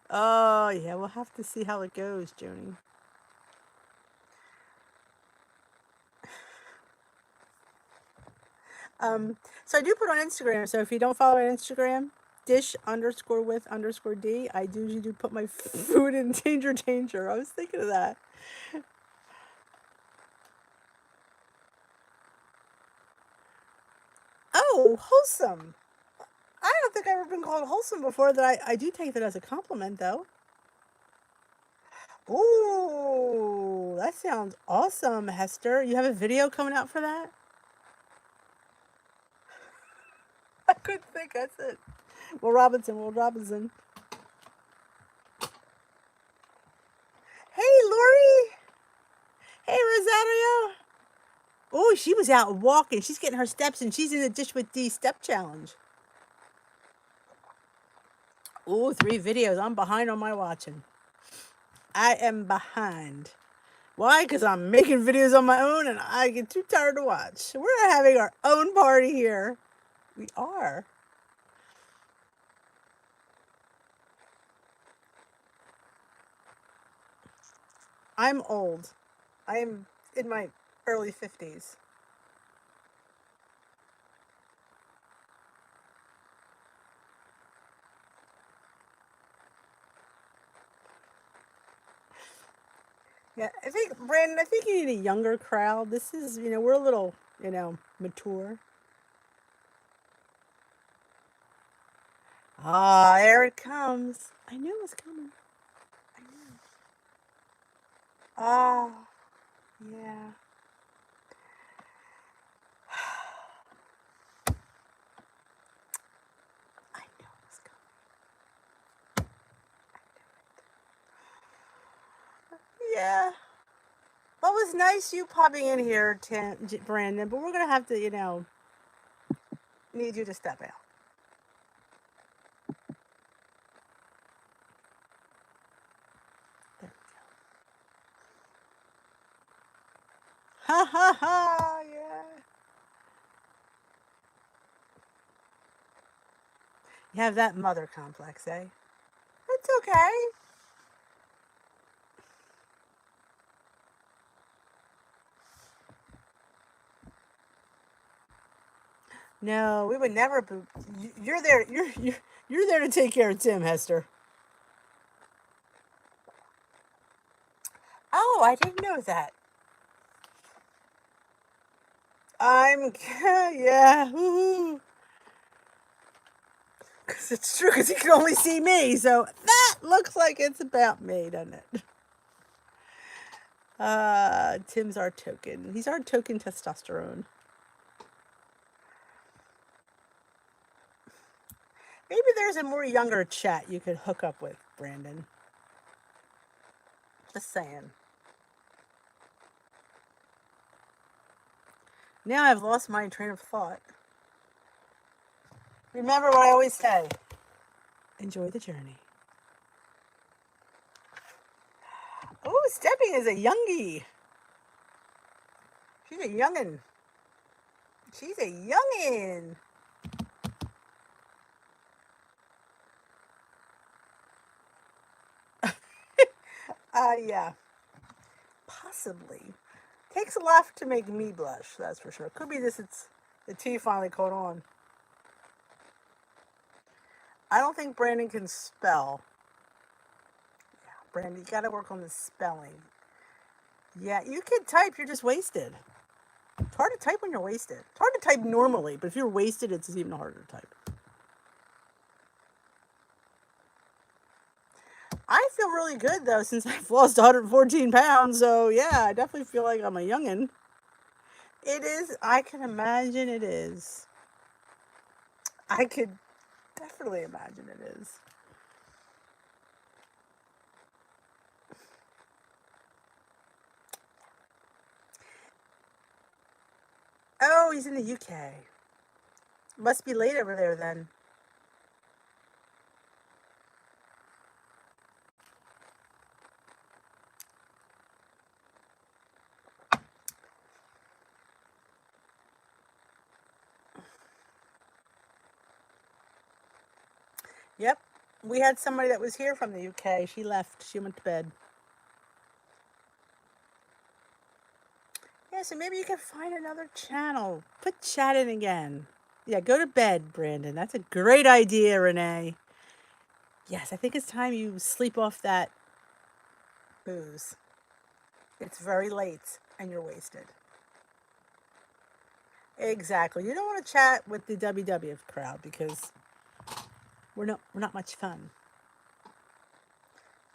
Oh, yeah, we'll have to see how it goes, Joni. So I do put on Instagram. So if you don't follow me on Instagram, dish_with_D. I usually do put my food in danger. I was thinking of that. Oh, wholesome. I don't think I've ever been called wholesome before. I do take that as a compliment, though. Ooh, that sounds awesome, Hester. You have a video coming out for that? I couldn't think. That's it. Will Robinson. Hey, Lori. Hey, Rosario. Oh, she was out walking. She's getting her steps, and she's in the Dish with D step challenge. Oh, 3 videos. I'm behind on my watching. I am behind. Why? Because I'm making videos on my own, and I get too tired to watch. We're having our own party here. We are. I'm old. I'm in my early 50s. Yeah, I think, Brandon, I think you need a younger crowd. This is, we're a little, mature. Ah, there it comes. I knew it was coming. I knew. Ah, yeah. I knew it was coming. Yeah. Well, it was nice you popping in here, Brandon, but we're going to have to, need you to step out. There we go. Ha ha ha, yeah. You have that mother complex, eh? That's okay. No, we would never boot. You're there. You're there to take care of Tim, Hester. Oh, I didn't know that. I'm yeah. Because it's true. Because he can only see me, so that looks like it's about me, doesn't it? Tim's our token. He's our token testosterone. Maybe there's a more younger chat you could hook up with, Brandon. Just saying. Now I've lost my train of thought. Remember what I always say. Enjoy the journey. Oh, Stepping is a youngie. She's a youngin. She's a youngin. Yeah. Possibly. Takes a lot to make me blush, that's for sure. Could be this, it's the tea finally caught on. I don't think Brandon can spell. Yeah, Brandon, you gotta work on the spelling. Yeah, you can type, you're just wasted. It's hard to type when you're wasted. It's hard to type normally, but if you're wasted, it's even harder to type. I feel really good though since I've lost 114 pounds. So yeah, I definitely feel like I'm a youngin'. It is. I can imagine it is. I could definitely imagine it is. Oh, he's in the UK. Must be late over there then. Yep. We had somebody that was here from the UK. She left. She went to bed. Yeah, so maybe you can find another channel. Put chat in again. Yeah, go to bed, Brandon. That's a great idea, Renee. Yes, I think it's time you sleep off that booze. It's very late and you're wasted. Exactly. You don't want to chat with the WWF crowd because we're not much fun.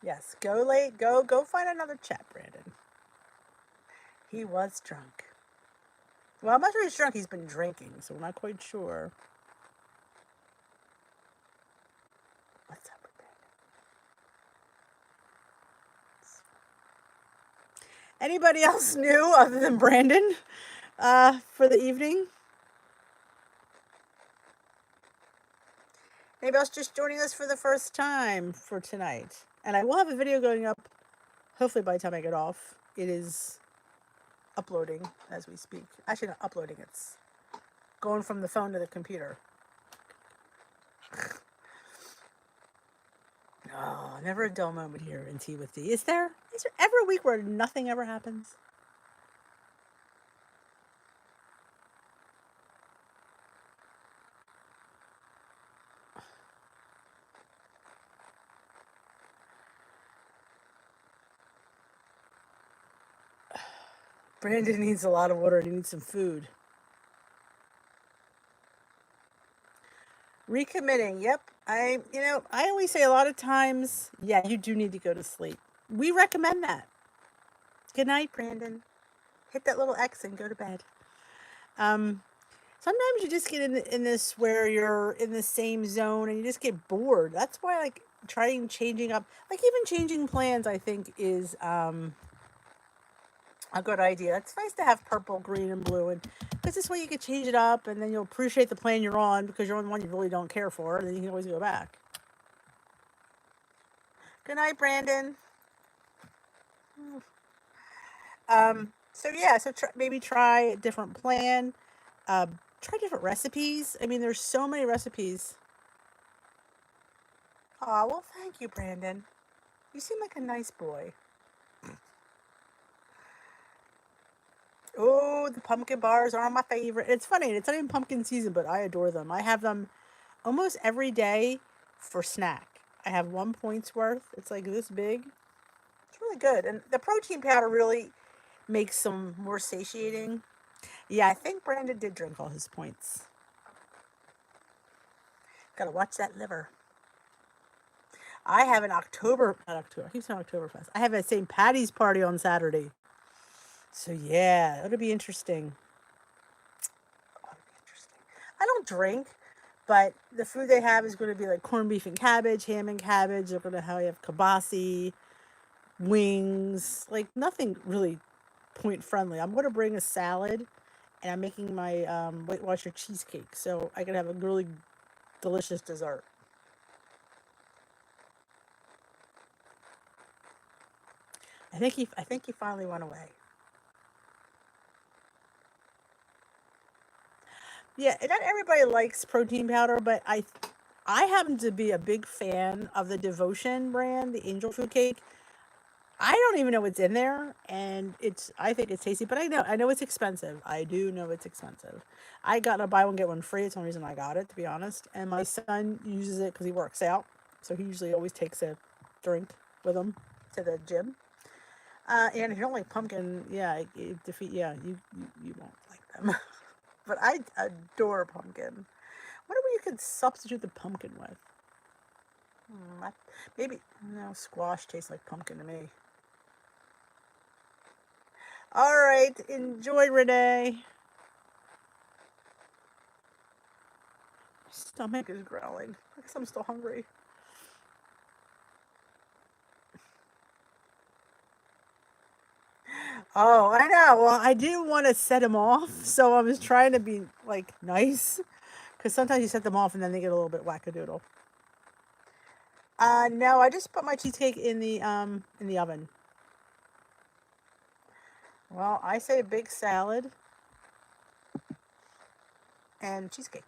Yes, go late. Go find another chat, Brandon. He was drunk. Well, I'm not sure he's drunk. He's been drinking, so we're not quite sure. What's up with Brandon? Anybody else new other than Brandon for the evening? Anybody else just joining us for the first time for tonight? And I will have a video going up, hopefully by the time I get off. It is uploading as we speak. Actually, not uploading, it's going from the phone to the computer. Oh, never a dull moment here in Tea with D. Is there? Is there ever a week where nothing ever happens? Brandon needs a lot of water. He needs some food. Recommitting. Yep. I always say a lot of times, yeah, you do need to go to sleep. We recommend that. Good night, Brandon. Hit that little X and go to bed. Um, Sometimes you just get in this where you're in the same zone and you just get bored. That's why like changing up, like even changing plans, I think is a good idea. It's nice to have purple, green, and blue, and because this way you can change it up, and then you'll appreciate the plan you're on because you're on the one you really don't care for, and then you can always go back. Good night, Brandon. So yeah, so maybe try a different plan. Uh, Try different recipes. I mean, there's so many recipes. Oh, well, thank you, Brandon. You seem like a nice boy. Oh, the pumpkin bars are my favorite. It's funny. It's not even pumpkin season, but I adore them. I have them almost every day for snack. I have 1 point's worth. It's like this big. It's really good. And the protein powder really makes them more satiating. Yeah, I think Brandon did drink all his points. Gotta watch that liver. I have an not October, I keep saying Oktoberfest. I have a St. Patty's party on Saturday. So yeah, it'll be interesting. Oh, it'll be interesting. I don't drink, but the food they have is going to be like corned beef and cabbage, ham and cabbage. They're going to have kibasi, wings, like nothing really point friendly. I'm going to bring a salad, and I'm making my Weight Watcher cheesecake, so I can have a really delicious dessert. I think he finally went away. Yeah, not everybody likes protein powder, but I happen to be a big fan of the Devotion brand, the angel food cake. I don't even know what's in there, and I think it's tasty, but I know it's expensive. I do know it's expensive. I got a buy one get one free. It's the only reason I got it, to be honest. And my son uses it because he works out, so he usually always takes a drink with him to the gym. And if you don't like pumpkin, yeah, you won't like them. But I adore pumpkin. Whatever you could substitute the pumpkin with. Maybe no squash tastes like pumpkin to me. All right, enjoy, Renee. My stomach is growling. I guess I'm still hungry. Oh, I know. Well, I didn't want to set him off, so I was trying to be like nice, because sometimes you set them off and then they get a little bit wackadoodle. No, I just put my cheesecake in the oven. Well, I say a big salad and cheesecake.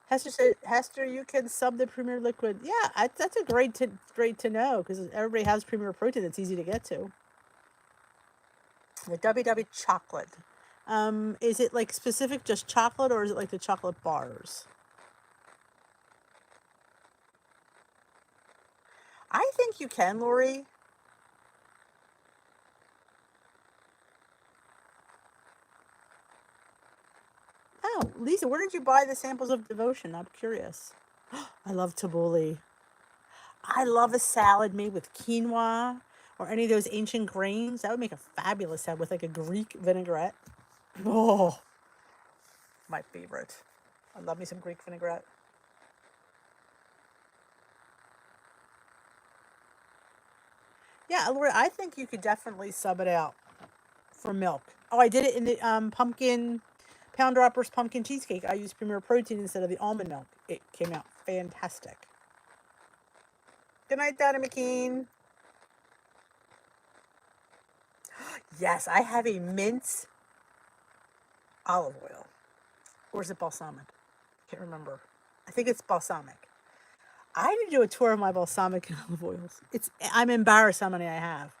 Hester said, Hester, you can sub the Premier Liquid. Yeah, that's a great to know because everybody has Premier Protein. That's easy to get to. The WW chocolate. Is it like specific just chocolate or is it like the chocolate bars? I think you can, Lori. Oh, Lisa, where did you buy the samples of Devotion? I'm curious. I love tabbouleh. I love a salad made with quinoa or any of those ancient grains. That would make a fabulous salad with like a Greek vinaigrette. Oh, my favorite. I love me some Greek vinaigrette. Yeah, Lori, I think you could definitely sub it out for milk. Oh, I did it in the pumpkin pound droppers pumpkin cheesecake. I used Premier Protein instead of the almond milk. It came out fantastic. Good night, Donna McKean. Yes, I have a mint olive oil. Or is it balsamic? Can't remember. I think it's balsamic. I need to do a tour of my balsamic and olive oils. I'm embarrassed how many I have.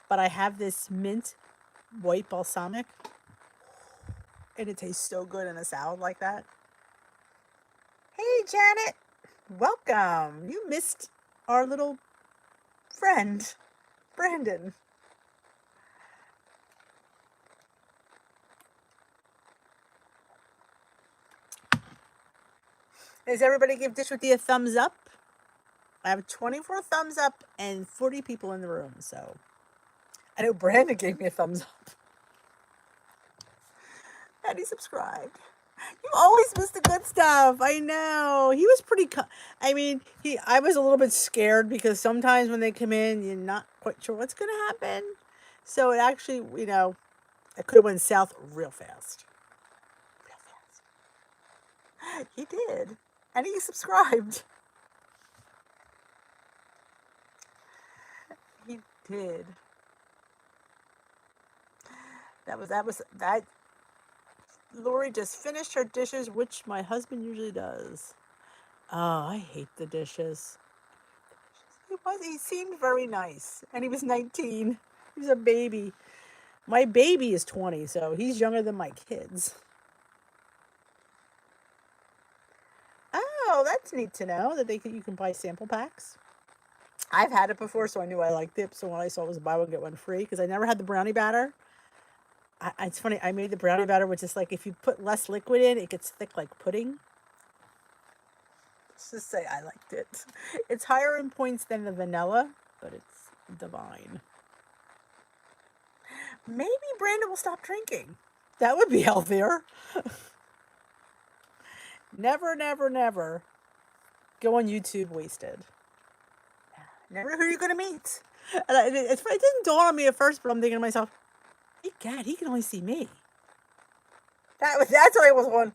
But I have this mint white balsamic, and it tastes so good in a salad like that. Hey, Janet. Welcome. You missed our little friend, Brandon. Does everybody give Dish with the a thumbs up? I have 24 thumbs up and 40 people in the room, so I know Brandon gave me a thumbs up. And he subscribed. You always miss the good stuff. I know. He was pretty. I mean, I was a little bit scared because sometimes when they come in, you're not quite sure what's going to happen. So it actually, it could have went south real fast. Real fast. He did, and he subscribed. He did. That. Lori just finished her dishes, which my husband usually does. Oh, I hate the dishes. He seemed very nice. And he was 19. He was a baby. My baby is 20, so he's younger than my kids. Oh, that's neat to know that you can buy sample packs. I've had it before, so I knew I liked it. So when I saw it was buy one, get one free, because I never had the brownie batter. It's funny, I made the brownie batter, which is like if you put less liquid in, it gets thick like pudding. Let's just say I liked it. It's higher in points than the vanilla, but it's divine. Maybe Brandon will stop drinking. That would be healthier. Never, never, never go on YouTube wasted. Never who you're going to meet. And it didn't dawn on me at first, but I'm thinking to myself, hey, God, he can only see me. That's what I was on.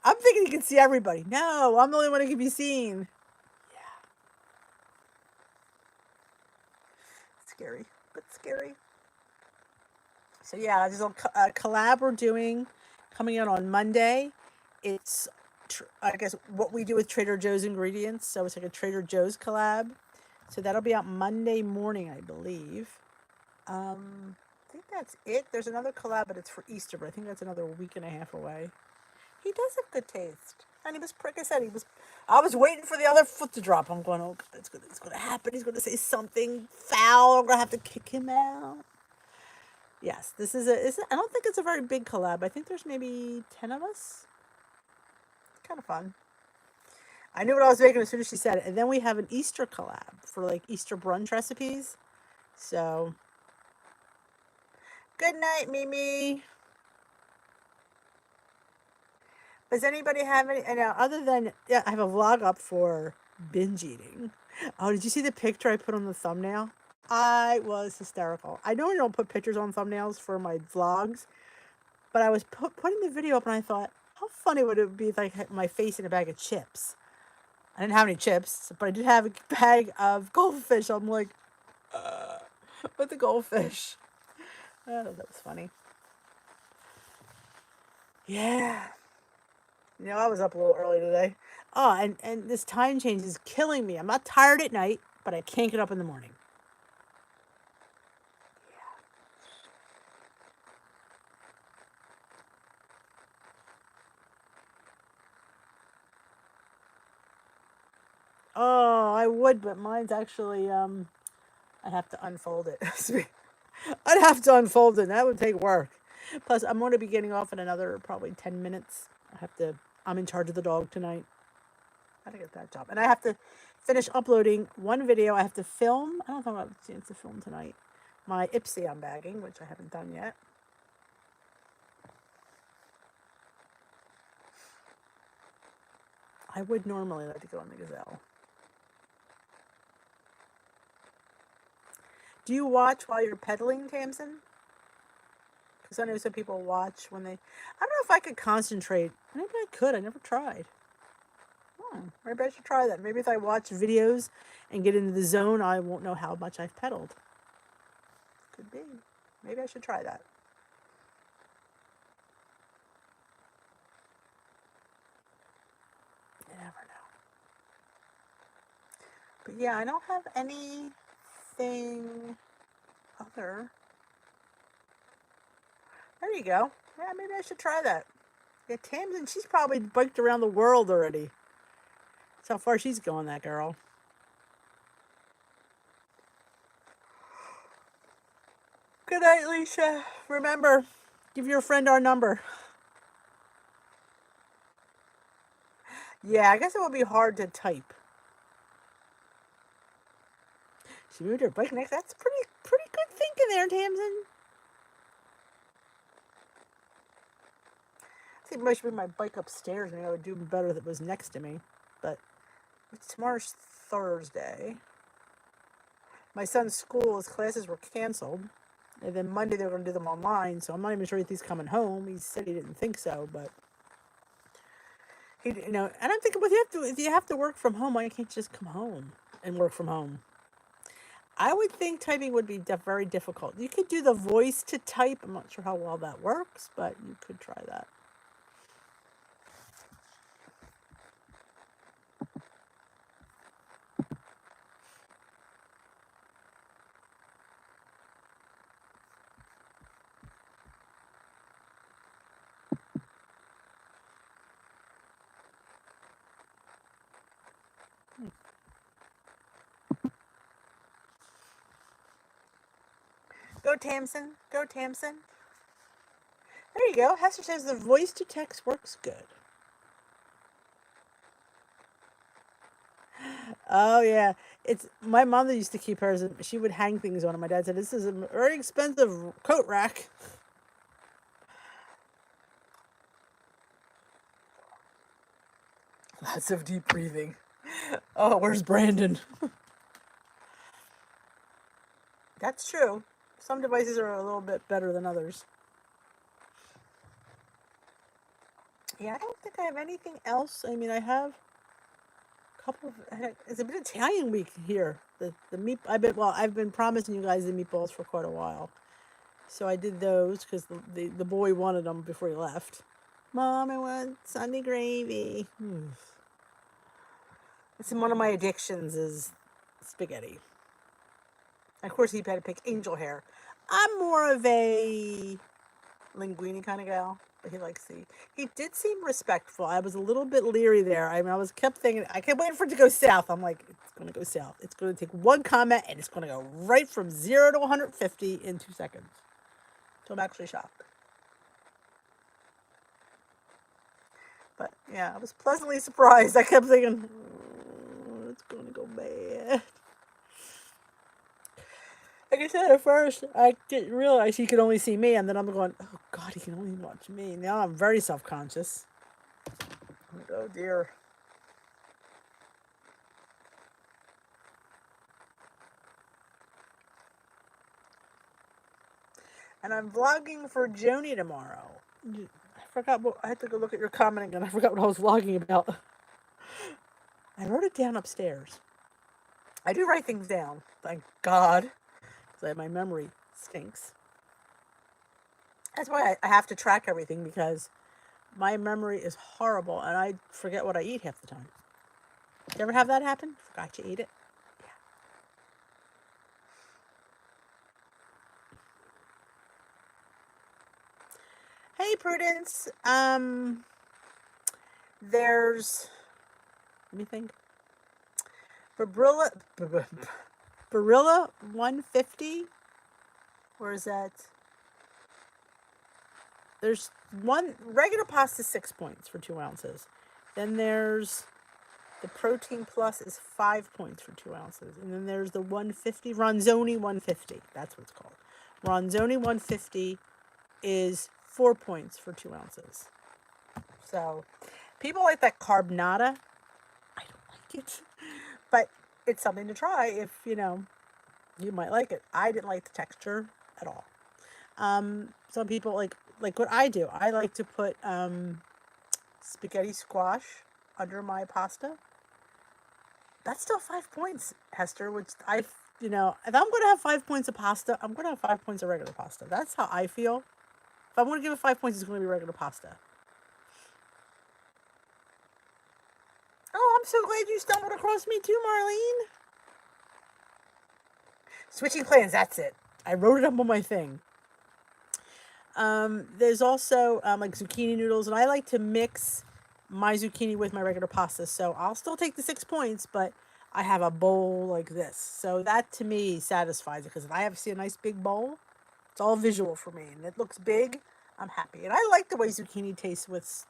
I'm thinking he can see everybody. No, I'm the only one who can be seen. Yeah. Scary, but scary. So yeah, there's a collab we're doing coming out on Monday. It's, I guess, what we do with Trader Joe's ingredients. So it's like a Trader Joe's collab. So that'll be out Monday morning, I believe. I think that's it. There's another collab, but it's for Easter, but I think that's another week and a half away. He does have good taste. And he was, like I said, I was waiting for the other foot to drop. I'm going, oh, God, it's going to happen. He's going to say something foul. I'm going to have to kick him out. Yes, this is I don't think it's a very big collab. I think there's maybe 10 of us. It's kind of fun. I knew what I was making as soon as she said it. And then we have an Easter collab for like Easter brunch recipes. So, good night, Mimi. Does anybody have any, other than, yeah, I have a vlog up for binge eating. Oh, did you see the picture I put on the thumbnail? I was hysterical. I normally don't put pictures on thumbnails for my vlogs, but I was putting the video up and I thought, how funny would it be if I had my face in a bag of chips? I didn't have any chips, but I did have a bag of goldfish. I'm like, with the goldfish. Oh, that was funny. Yeah. I was up a little early today. Oh, and this time change is killing me. I'm not tired at night, but I can't get up in the morning. Oh, I would, but mine's actually, I'd have to unfold it. I'd have to unfold it. That would take work. Plus, I'm going to be getting off in another probably 10 minutes. I'm in charge of the dog tonight. I gotta get that job. And I have to finish uploading one video. I have to film. I don't know if I have a chance to film tonight. My Ipsy I'm bagging, which I haven't done yet. I would normally like to go on the Gazelle. Do you watch while you're pedaling, Tamsin? Because I know some people watch when they... I don't know if I could concentrate. Maybe I could. I never tried. Maybe I should try that. Maybe if I watch videos and get into the zone, I won't know how much I've pedaled. Could be. Maybe I should try that. But yeah, I don't have anything other. There you go. Yeah, maybe I should try that. Yeah, Tamsin, she's probably biked around the world already. That's how far she's going, that girl. Good night, Lisa. Remember, give your friend our number. Yeah, I guess it would be hard to type. She moved her bike next. That's pretty good thinking there, Tamsin. I think I should bring my bike upstairs. Maybe I would do better if it was next to me. But tomorrow's Thursday. My son's school, his classes were canceled. And then Monday they were going to do them online. So I'm not even sure if he's coming home. He said he didn't think so, but he, and I'm thinking, well, if you have to work from home, why can't you just come home and work from home? I would think typing would be very difficult. You could do the voice to type. I'm not sure how well that works, but you could try that. Go Tamsin. Go Tamsin. There you go. Hester says the voice to text works good. Oh yeah, it's my mother used to keep hers. She would hang things on it. My dad said this is a very expensive coat rack. Lots of deep breathing. Oh, where's Brandon? That's true. Some devices are a little bit better than others. Yeah, I don't think I have anything else. I mean, I have a couple of. It's a bit Italian week here. The meat. I've been promising you guys the meatballs for quite a while. So I did those because the boy wanted them before he left. Mom, I want Sunday gravy. It's one of my addictions is spaghetti. Of course, he had to pick angel hair. I'm more of a linguine kind of gal, but he did seem respectful. I was a little bit leery there. I mean, kept thinking, I kept waiting for it to go south. I'm like, it's going to go south. It's going to take one comment and it's going to go right from 0 to 150 in 2 seconds. So I'm actually shocked. But yeah, I was pleasantly surprised. I kept thinking, it's going to go bad. Like I said, at first, I didn't realize he could only see me, and then I'm going, oh God, he can only watch me. Now I'm very self-conscious. Oh dear. And I'm vlogging for Joni tomorrow. I forgot I had to go look at your comment again. I forgot what I was vlogging about. I wrote it down upstairs. I do write things down, thank God, because my memory stinks. That's why I have to track everything, because my memory is horrible and I forget what I eat half the time. You ever have that happen? Forgot you ate it? Yeah. Hey, Prudence. There's, let me think. Barilla 150. Where is that? There's one regular pasta 6 points for 2 ounces. Then there's the Protein Plus is 5 points for 2 ounces. And then there's the 150, Ronzoni 150. That's what it's called. Ronzoni 150 is 4 points for 2 ounces. So people like that carb nada. I don't like it. But it's something to try if, you might like it. I didn't like the texture at all. Some people like what I do. I like to put spaghetti squash under my pasta. That's still 5 points, Hester, which if I'm going to have 5 points of pasta, I'm going to have 5 points of regular pasta. That's how I feel. If I'm going to give it 5 points, it's going to be regular pasta. Oh, I'm so glad you stumbled across me too, Marlene. Switching plans, that's it. I wrote it up on my thing. There's also like zucchini noodles, and I like to mix my zucchini with my regular pasta. So I'll still take the 6 points, but I have a bowl like this. So that to me satisfies it, because if I have to see a nice big bowl, it's all visual for me, and it looks big. I'm happy, and I like the way zucchini tastes with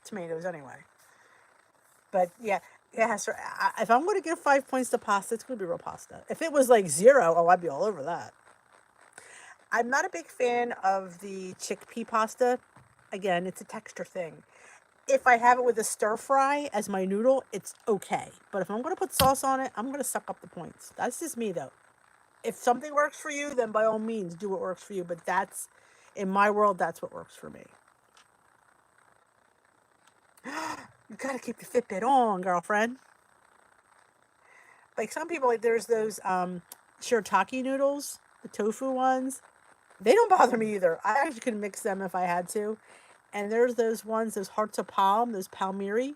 tomatoes anyway. But yeah, yeah. So if I'm going to give 5 points to pasta, it's going to be real pasta. If it was like 0, oh, I'd be all over that. I'm not a big fan of the chickpea pasta. Again, it's a texture thing. If I have it with a stir fry as my noodle, it's okay. But if I'm going to put sauce on it, I'm going to suck up the points. That's just me, though. If something works for you, then by all means, do what works for you. But that's, in my world, that's what works for me. You got to keep the Fitbit on, girlfriend. Like some people, like there's those shirataki noodles, the tofu ones. They don't bother me either. I actually could mix them if I had to. And there's those ones, those hearts of palm, those palmyri.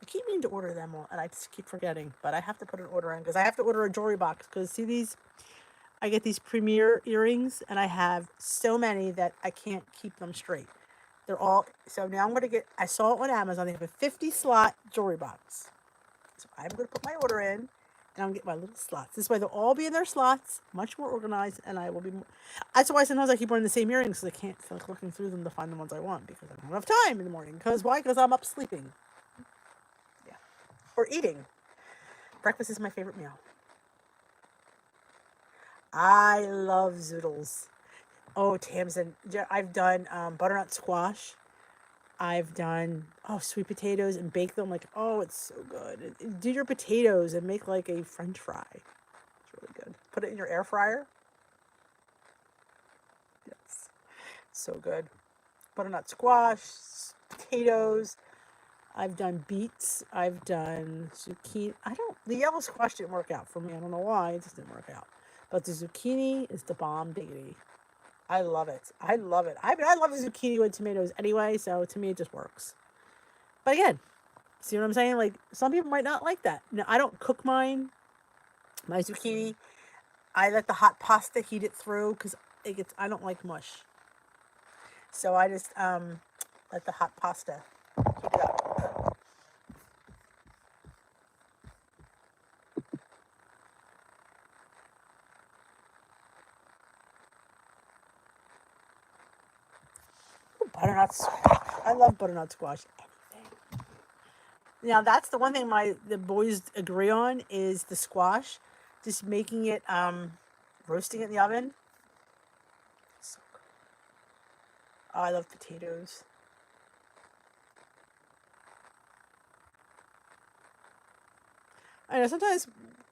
I keep meaning to order them all, and I just keep forgetting. But I have to put an order in, because I have to order a jewelry box. Because see these, I get these premier earrings, and I have so many that I can't keep them straight. They're all, so now I'm going to get, I saw it on Amazon. They have a 50 slot jewelry box. So I'm going to put my order in, and I'm going to get my little slots. This way they'll all be in their slots, much more organized, and I will be more... That's why sometimes I keep wearing the same earrings, because I can't feel like looking through them to find the ones I want, because I don't have time in the morning. Because why? Because I'm up sleeping. Yeah. Or eating. Breakfast is my favorite meal. I love zoodles. Oh, Tamsin. I've done butternut squash. I've done, sweet potatoes and bake them. Like, oh, it's so good. Do your potatoes and make like a French fry. It's really good. Put it in your air fryer. Yes. So good. Butternut squash, potatoes. I've done beets. I've done zucchini. The yellow squash didn't work out for me. I don't know why. It just didn't work out. But the zucchini is the bomb diggity. I love it. I love it. I mean, I love the zucchini with tomatoes anyway, so to me it just works. But again, see what I'm saying? Like, some people might not like that. No, I don't cook my zucchini. I let the hot pasta heat it through, because I don't like mush. So I just let the hot pasta heat it up. Ooh, butternut squash. I love butternut squash. Anything. Now that's the one thing the boys agree on is the squash. Just making it, roasting it in the oven. So good. Oh, I love potatoes. I know sometimes,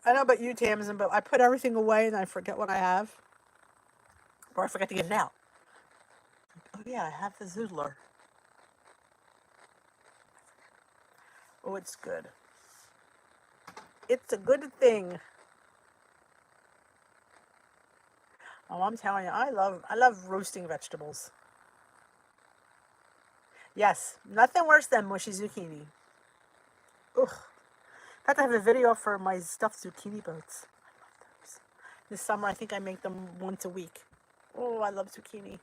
I don't know about you, Tamsin, but I put everything away and I forget what I have. Or I forget to get it out. Oh yeah, I have the zoodler. Oh, it's good. It's a good thing. Oh, I'm telling you, I love roasting vegetables. Yes, nothing worse than mushy zucchini. Ugh. In fact, I have a video for my stuffed zucchini boats. I love those. This summer, I think I make them once a week. Oh, I love zucchini.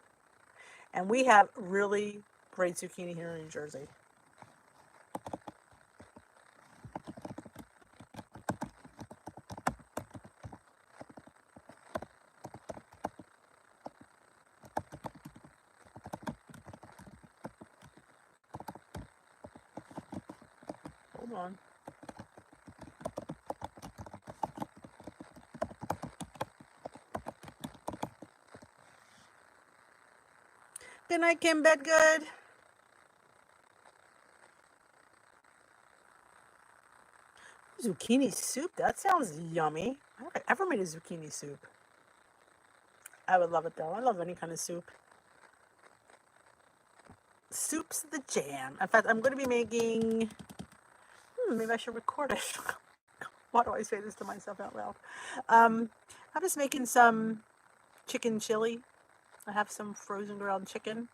And we have really great zucchini here in New Jersey. Hold on. Good night, Kim Bedgood. Zucchini soup? That sounds yummy. I don't think I ever made a zucchini soup. I would love it though. I love any kind of soup. Soup's the jam. In fact, I'm going to be making... maybe I should record it. Why do I say this to myself out loud? I'm just making some chicken chili. I have some frozen ground chicken.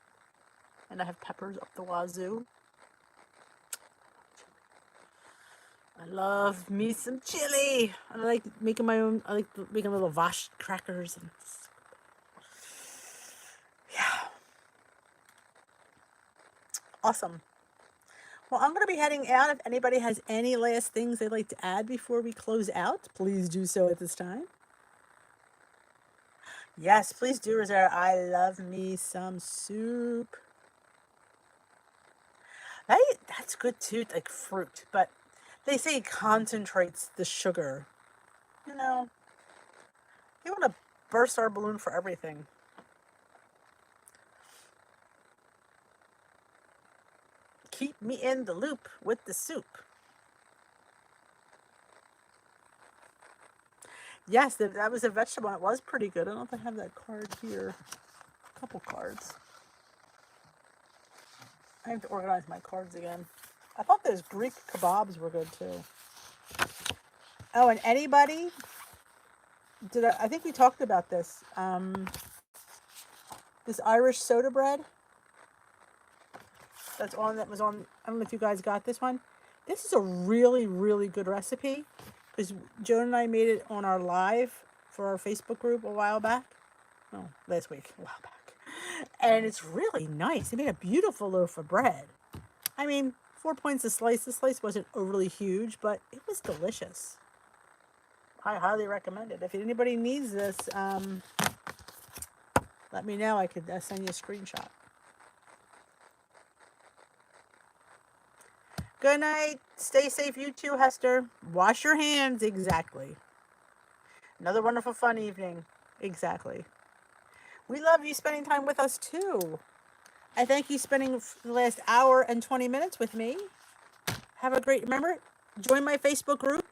And I have peppers up the wazoo. I love me some chili. I like making my own. I like making little Vosh crackers. And yeah, awesome. Well, I'm going to be heading out. If anybody has any last things they'd like to add before we close out, please do so at this time. Yes, please do, Rosario. I love me some soup. That's good too, like fruit, but they say it concentrates the sugar. You know, you want to burst our balloon for everything. Keep me in the loop with the soup. Yes, that was a vegetable. It was pretty good. I don't know if I have that card here. A couple cards. I have to organize my cards again. I thought those Greek kebabs were good too. Oh, and anybody? I think we talked about this. This Irish soda bread. That was on. I don't know if you guys got this one. This is a really, really good recipe because Joan and I made it on our live for our Facebook group a while back. Oh, last week, a while back. And it's really nice. They made a beautiful loaf of bread. I mean, 4 points a slice. The slice wasn't overly huge, but it was delicious. I highly recommend it. If anybody needs this, let me know. I could send you a screenshot. Good night. Stay safe, you too, Hester. Wash your hands. Exactly. Another wonderful, fun evening. Exactly. We love you spending time with us, too. I thank you spending the last hour and 20 minutes with me. Have a great, remember, join my Facebook group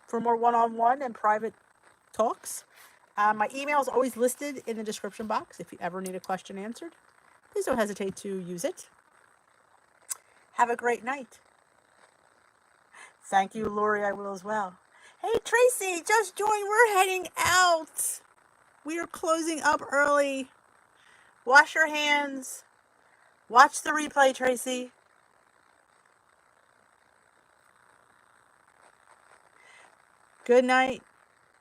for more one-on-one and private talks. My email is always listed in the description box if you ever need a question answered. Please don't hesitate to use it. Have a great night. Thank you, Lori. I will as well. Hey, Tracy, just joined. We're heading out. We are closing up early. Wash your hands. Watch the replay, Tracy. Good night.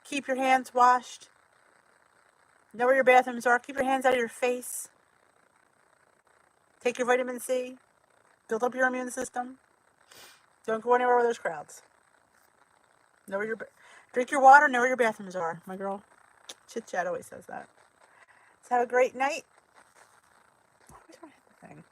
Keep your hands washed. Know where your bathrooms are. Keep your hands out of your face. Take your vitamin C. Build up your immune system. Don't go anywhere where there's crowds. Drink your water. Know where your bathrooms are. My girl, Chit Chat always says that. So have a great night. Where's my thing?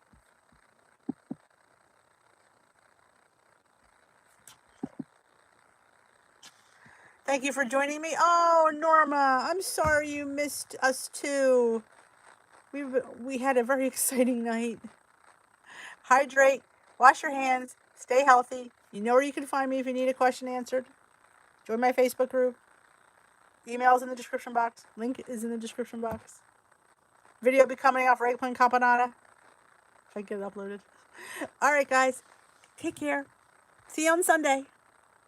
Thank you for joining me. Oh, Norma, I'm sorry you missed us too. We had a very exciting night. Hydrate, wash your hands, stay healthy. You know where you can find me if you need a question answered. Join my Facebook group. Email's in the description box. Link is in the description box. Video will be coming off Eggplant Campanata if I get it uploaded. All right, guys. Take care. See you on Sunday.